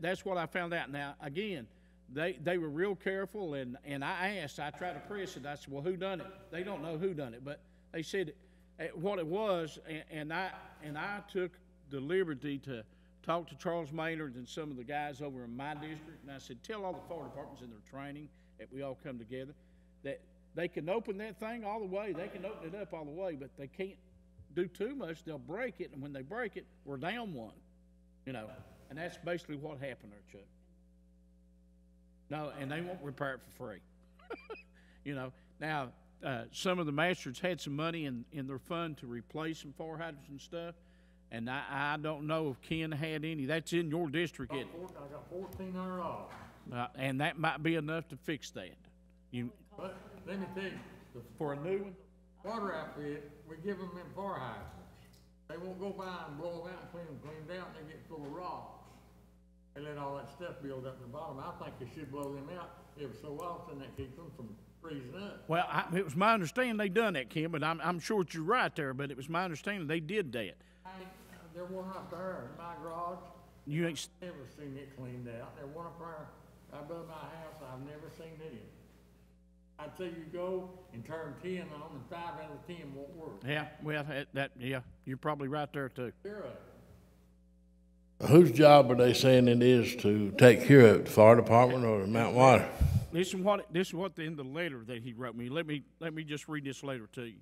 Speaker 9: that's what I found out. Now, again, they were real careful, and I tried to press it. I said, well, who done it? They don't know who done it, but they said what it was, and I took the liberty to talk to Charles Maynard and some of the guys over in my district, and I said, tell all the fire departments in their training that we all come together that they can open that thing all the way. They can open it up all the way, but they can't do too much. They'll break it, and when they break it, we're down one, and that's basically what happened there, Chuck. No, and they won't repair it for free. Now, some of the masters had some money in their fund to replace some fire hydrants and stuff, and I don't know if Ken had any. That's in your district, isn't it?
Speaker 5: I got $1,400.
Speaker 9: And that might be enough to fix that.
Speaker 5: But let me tell you,
Speaker 9: for a new one?
Speaker 5: Water outfit, we give them them fire hydrants. They won't go by and blow them out and clean them cleaned out, and they get full of rocks. They let all that stuff build up at the bottom. I think they should blow them out every so often. That keeps them from freezing up.
Speaker 9: Well, it was my understanding they done that, Kim, but I'm sure that you're right there, but it was my understanding they did that.
Speaker 5: There one up there in my garage.
Speaker 9: You ain't
Speaker 5: never seen it cleaned out. There one up there above my house. I've never seen it in. I'd say you go and turn 10 on, and 5 out of 10 won't work.
Speaker 9: Yeah, well, you're probably right there too.
Speaker 5: Sure.
Speaker 2: Whose job are they saying it is to take care of it, the fire department or the Mount Water?
Speaker 9: This is what in the letter that he wrote me. Let me just read this letter to you.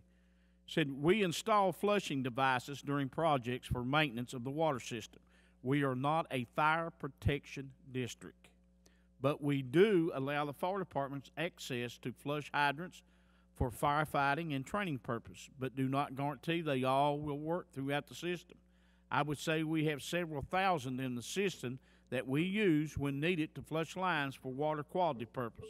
Speaker 9: It said, we install flushing devices during projects for maintenance of the water system. We are not a fire protection district, but we do allow the fire departments access to flush hydrants for firefighting and training purpose, but do not guarantee they all will work throughout the system. I would say we have several thousand in the system that we use when needed to flush lines for water quality purpose.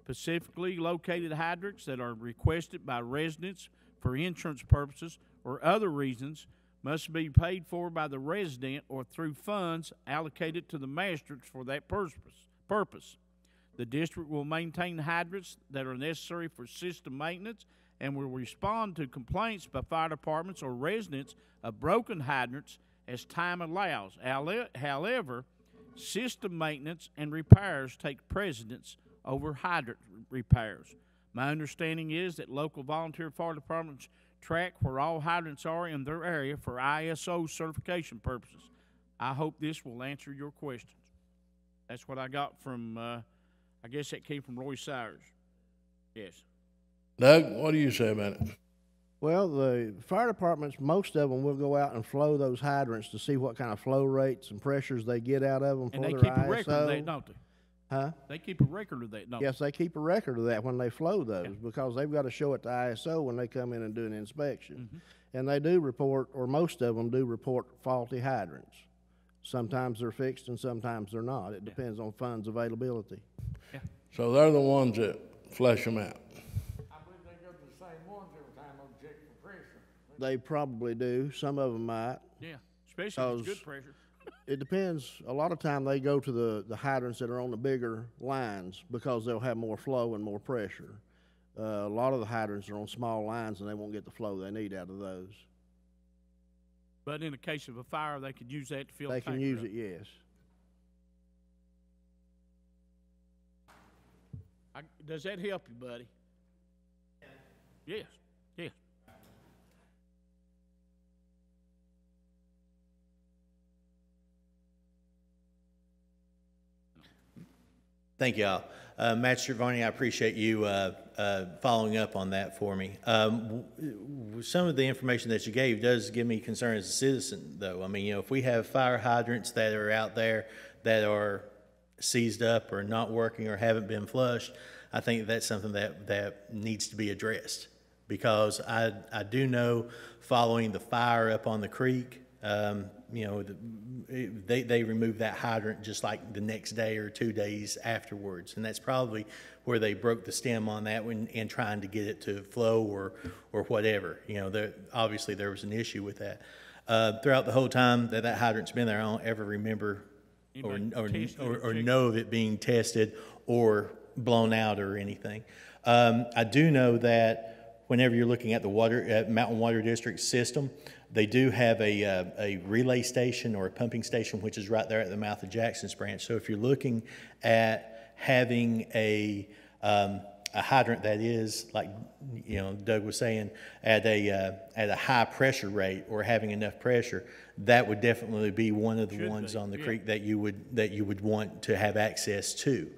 Speaker 9: Specifically located hydrants that are requested by residents for insurance purposes or other reasons must be paid for by the resident or through funds allocated to the masters for that purpose. The district will maintain hydrants that are necessary for system maintenance and will respond to complaints by fire departments or residents of broken hydrants as time allows. However, system maintenance and repairs take precedence over hydrant repairs. My understanding is that local volunteer fire departments track where all hydrants are in their area for ISO certification purposes. I hope this will answer your questions. That's what I got from, I guess that came from Roy Sires. Yes.
Speaker 2: Doug, what do you say about it?
Speaker 12: Well, the fire departments, most of them will go out and flow those hydrants to see what kind of flow rates and pressures they get out of them for their ISO.
Speaker 9: And they keep a record of that, don't they?
Speaker 12: Huh?
Speaker 9: They keep a record of that, don't they?
Speaker 12: Yes, they keep a record of that when they flow those because they've got to show it to ISO when they come in and do an inspection.
Speaker 9: Mm-hmm.
Speaker 12: And they do report, or most of them do report faulty hydrants. Sometimes they're fixed and sometimes they're not. It depends on funds availability.
Speaker 9: Yeah.
Speaker 2: So they're the ones that flush them out.
Speaker 5: I believe they go to the same ones every time they check for pressure.
Speaker 12: They probably do. Some of them might.
Speaker 9: Yeah, especially if it's good pressure.
Speaker 12: It depends. A lot of time they go to the hydrants that are on the bigger lines because they'll have more flow and more pressure. A lot of the hydrants are on small lines and they won't get the flow they need out of those.
Speaker 9: But in the case of a fire, they could use that to fill
Speaker 12: They
Speaker 9: the tank
Speaker 12: can use
Speaker 9: up.
Speaker 12: it, yes.
Speaker 9: Does that help you, buddy? Yes. Yes.
Speaker 15: Thank you all. Magistrate Varney, I appreciate you following up on that for me. Some of the information that you gave does give me concern as a citizen, though. I mean, you know, if we have fire hydrants that are out there that are seized up or not working or haven't been flushed, I think that's something that needs to be addressed. Because I do know, following the fire up on the creek, you know, they removed that hydrant just like the next day or 2 days afterwards, and that's probably where they broke the stem on that one and trying to get it to flow or whatever. You know, obviously there was an issue with that. Throughout the whole time that hydrant's been there, I don't ever remember or know of it being tested or blown out or anything. I do know that whenever you're looking at the Mountain Water District system, they do have a relay station or a pumping station, which is right there at the mouth of Jackson's Branch. So if you're looking at having a hydrant that is, like, you know, Doug was saying, at a high pressure rate or having enough pressure, that would definitely be one of the ones on the creek that you would want to have access to.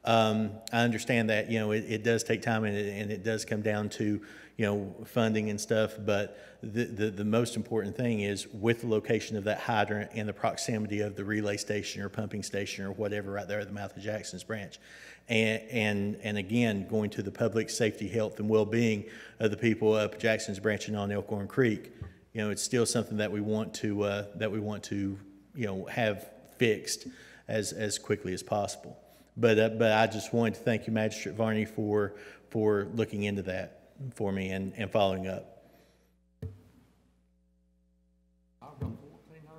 Speaker 15: I understand that, you know, it does take time and it does come down to, you know, funding and stuff, but the most important thing is with the location of that hydrant and the proximity of the relay station or pumping station or whatever right there at the mouth of Jackson's Branch. And again, going to the public safety, health, and well-being of the people up Jackson's Branch and on Elkhorn Creek, you know, it's still something that we want to you know, have fixed as quickly as possible. But I just wanted to thank you, Magistrate Varney, for looking into that for me and following up.
Speaker 5: I've got $1,400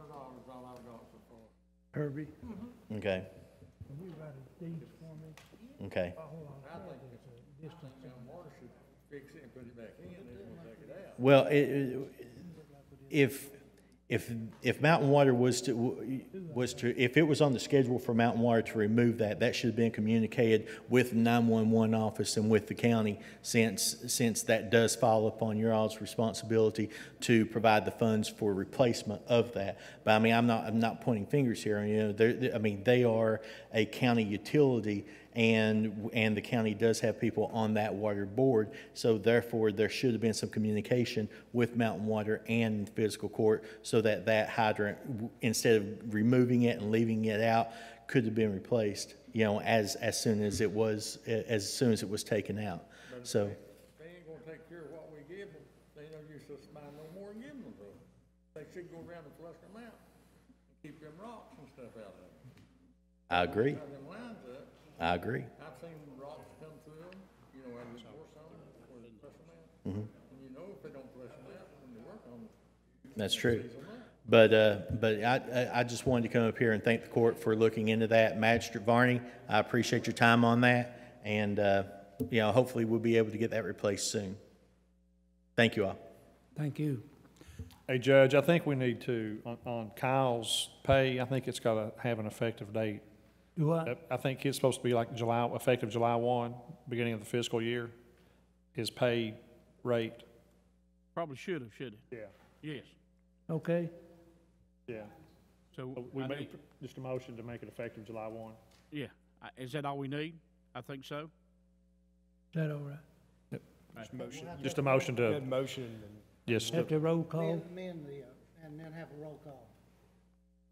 Speaker 5: all I've got so far.
Speaker 1: Herbie?
Speaker 15: Okay.
Speaker 1: Can you write a deed for me?
Speaker 15: Okay.
Speaker 1: Hold on.
Speaker 5: I think distance and water should fix it and put it back in, and then we'll take it out.
Speaker 15: Well, if Mountain Water was to, if it was on the schedule for Mountain Water to remove that should have been communicated with the 911 office and with the county, since that does fall upon your all's responsibility to provide the funds for replacement of that. But I mean, I'm not pointing fingers here. You know, I mean, they are a county utility, and the county does have people on that water board, so therefore there should have been some communication with Mountain Water and Fiscal Court so that hydrant, instead of removing it and leaving it out, could have been replaced, you know, as soon as it was taken out.
Speaker 5: But
Speaker 15: So
Speaker 5: if they ain't gonna take care of what we give them, they don't use us to buy no more and give them to them. They should go around and flush them out and keep them rocks and stuff out of them.
Speaker 15: I agree.
Speaker 5: Tie them lines up.
Speaker 15: I agree.
Speaker 5: I've seen rocks come through them, you know, and force on them before they flush them out.
Speaker 15: Mm-hmm.
Speaker 5: And you know, if they don't flush them out when they work on them.
Speaker 15: That's true. But I just wanted to come up here and thank the court for looking into that. Magistrate Varney, I appreciate your time on that, and you know, hopefully we'll be able to get that replaced soon. Thank you all.
Speaker 1: Thank you.
Speaker 7: Hey, Judge, I think we need to, on Kyle's pay, I think it's got to have an effective date.
Speaker 1: Do what?
Speaker 7: I think it's supposed to be like effective July 1, beginning of the fiscal year, his pay rate.
Speaker 9: Probably should have, shouldn't it?
Speaker 7: Yeah.
Speaker 9: Yes.
Speaker 1: Okay.
Speaker 7: Yeah.
Speaker 9: So
Speaker 7: we made just a motion to make it effective July 1.
Speaker 9: Yeah. Is that all we need? I think so.
Speaker 1: Is that all right?
Speaker 7: Yep. Just a motion to.
Speaker 11: Good motion.
Speaker 7: Yes.
Speaker 1: Have to roll call?
Speaker 17: Amend and then have a roll call.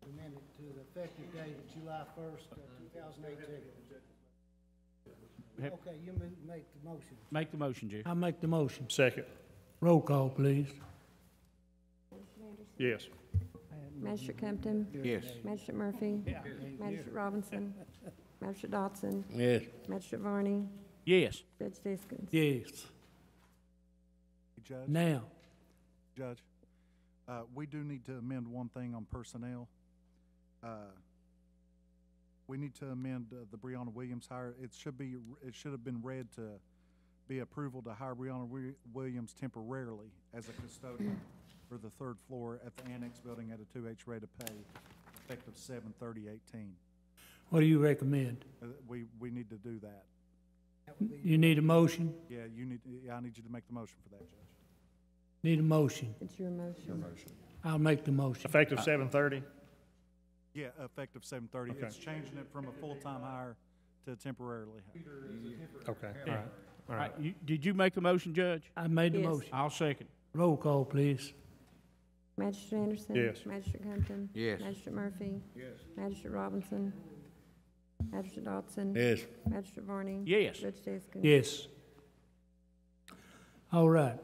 Speaker 17: Amend it to the effective date of July 1st, 2018. Okay, you make the motion.
Speaker 9: Make the motion, Jerry.
Speaker 1: I make the motion.
Speaker 7: Second.
Speaker 1: Roll call, please.
Speaker 7: Yes.
Speaker 20: Magistrate Compton?
Speaker 10: Yes.
Speaker 20: Magistrate Murphy? Magistrate Robinson? Magistrate Dodson?
Speaker 2: Yes.
Speaker 20: Magistrate Varney?
Speaker 9: Yes.
Speaker 20: Judge Diskins?
Speaker 1: Yes.
Speaker 22: Judge?
Speaker 1: Now.
Speaker 22: Judge, we do need to amend one thing on personnel. We need to amend the Breonna Williams hire. It should have been read to be approval to hire Breonna Williams temporarily as a custodian for the third floor at the annex building at a 2H rate of pay, effective 7/30/18.
Speaker 1: What do you recommend?
Speaker 22: We need to do that.
Speaker 1: You need a motion?
Speaker 22: Yeah, I need you to make the motion for that, Judge.
Speaker 1: Need a motion?
Speaker 20: It's your motion.
Speaker 22: Your motion.
Speaker 1: I'll make the motion.
Speaker 7: Effective 7/30?
Speaker 22: Yeah, effective 7/30.
Speaker 7: Okay.
Speaker 22: It's changing it from a full-time hire to temporarily have.
Speaker 11: Okay, all right, all right.
Speaker 9: Did you make the motion, Judge?
Speaker 1: I made the
Speaker 20: Yes.
Speaker 1: motion.
Speaker 9: I'll second.
Speaker 1: Roll call, please.
Speaker 20: Magistrate Anderson?
Speaker 11: Yes.
Speaker 20: Magistrate Compton?
Speaker 10: Yes.
Speaker 20: Magistrate Murphy?
Speaker 4: Yes.
Speaker 20: Magistrate Robinson? Magistrate Dodson?
Speaker 2: Yes.
Speaker 20: Magistrate Varney?
Speaker 9: Yes.
Speaker 20: Judge Deskin?
Speaker 1: Yes. All right.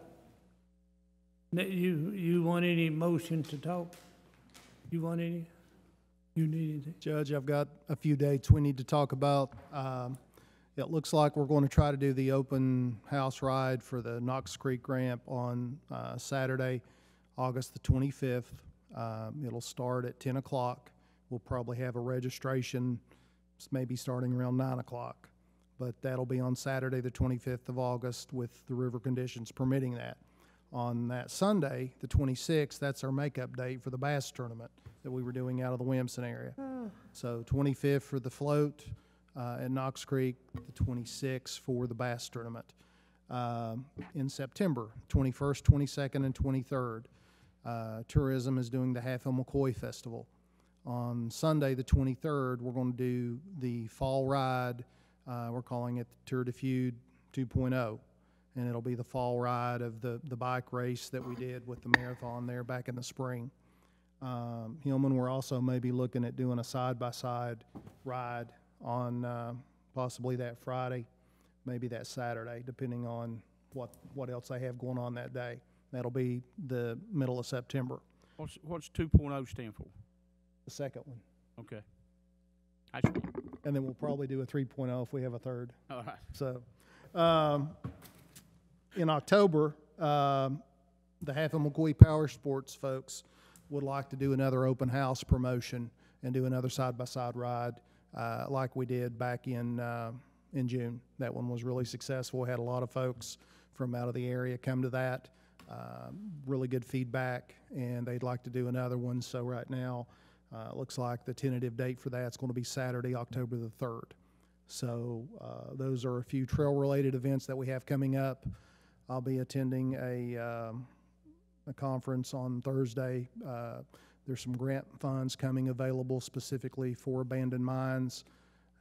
Speaker 1: You want any motion to talk? You want any? You need anything?
Speaker 16: Judge, I've got a few dates we need to talk about. It looks like we're going to try to do the open house ride for the Knox Creek ramp on Saturday, August the 25th. It'll start at 10 o'clock. We'll probably have a registration maybe starting around 9 o'clock. But that'll be on Saturday, the 25th of August, with the river conditions permitting that. On that Sunday, the 26th, that's our makeup date for the bass tournament that we were doing out of the Williamson area. So 25th for the float at Knox Creek, the 26th for the bass tournament. In September, 21st, 22nd, and 23rd, tourism is doing the Half Hill McCoy Festival. On Sunday, the 23rd, we're going to do the fall ride. We're calling it the Tour de Feud 2.0. And it'll be the fall ride of the bike race that we did with the marathon there back in the spring. Hillman, we're also maybe looking at doing a side-by-side ride on possibly that Friday, maybe that Saturday, depending on what else they have going on that day. That'll be the middle of September.
Speaker 9: What's 2.0 stand for?
Speaker 16: The second one.
Speaker 9: Okay.
Speaker 16: And then we'll probably do a 3.0 if we have a third.
Speaker 9: All right.
Speaker 16: So, in October, the Half Hill McCoy Power Sports folks would like to do another open house promotion and do another side-by-side ride like we did back in June. That one was really successful. We had a lot of folks from out of the area come to that. Really good feedback, and they'd like to do another one. So right now, it looks like the tentative date for that's going to be Saturday, October the 3rd. So those are a few trail-related events that we have coming up. I'll be attending a conference on Thursday. There's some grant funds coming available specifically for abandoned mines.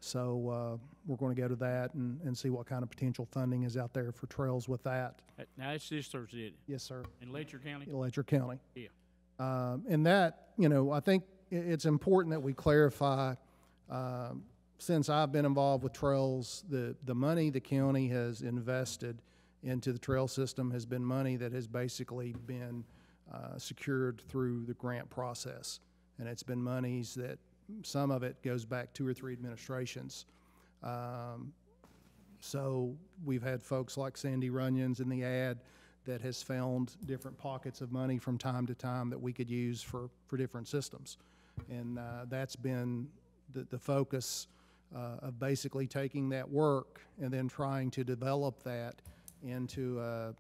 Speaker 16: So we're going to go to that and see what kind of potential funding is out there for trails with that.
Speaker 9: Now, it's this Thursday, isn't it?
Speaker 16: Yes, sir.
Speaker 9: In Letcher County?
Speaker 16: Letcher County.
Speaker 9: Yeah.
Speaker 16: And that, I think it's important that we clarify, since I've been involved with trails, the money the county has invested into the trail system has been money that has basically been secured through the grant process. And it's been monies that some of it goes back 2 or 3 administrations. So we've had folks like Sandy Runyons in the ad that has found different pockets of money from time to time that we could use for different systems. And that's been the focus of basically taking that work and then trying to develop that into a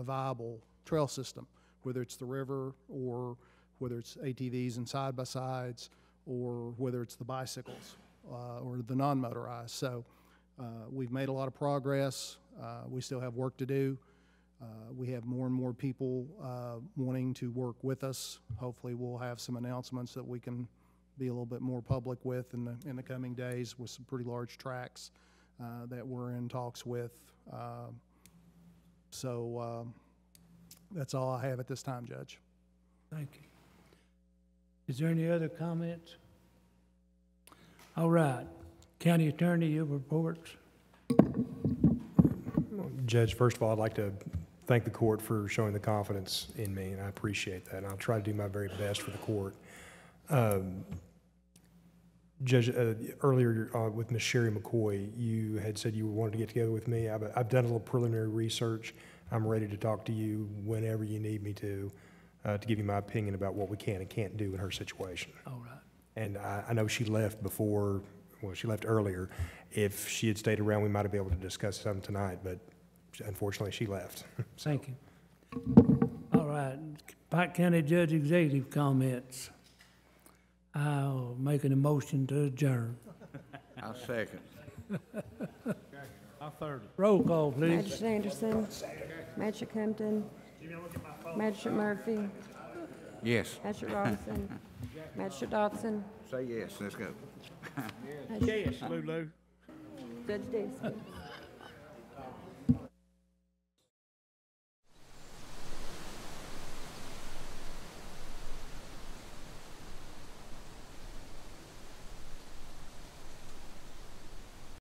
Speaker 16: viable trail system, whether it's the river or whether it's ATVs and side-by-sides or whether it's the bicycles or the non-motorized. So we've made a lot of progress. We still have work to do. We have more and more people wanting to work with us. Hopefully we'll have some announcements that we can be a little bit more public with in the coming days with some pretty large tracks that we're in talks with. So that's all I have at this time, Judge.
Speaker 1: Thank you. Is there any other comments? All right. County Attorney, your reports.
Speaker 11: Judge, first of all, I'd like to thank the court for showing the confidence in me, and I appreciate that. And I'll try to do my very best for the court. Judge, earlier with Ms. Sherry McCoy, you had said you wanted to get together with me. I've done a little preliminary research. I'm ready to talk to you whenever you need me to give you my opinion about what we can and can't do in her situation.
Speaker 1: All right.
Speaker 11: And I know she left before, well, she left earlier. If she had stayed around, we might have been able to discuss something tonight, but unfortunately she left.
Speaker 1: Thank you. All right. Pike County Judge Executive comments. I'll make a motion to adjourn.
Speaker 10: I'll second.
Speaker 9: I'll third it.
Speaker 1: Roll call, please.
Speaker 20: Magistrate Anderson. Magistrate Compton. Magistrate Murphy.
Speaker 10: Yes.
Speaker 20: Magistrate Robinson. Magistrate Dodson.
Speaker 10: Say yes, let's go.
Speaker 9: Yes, Lulu.
Speaker 20: Judge Davis.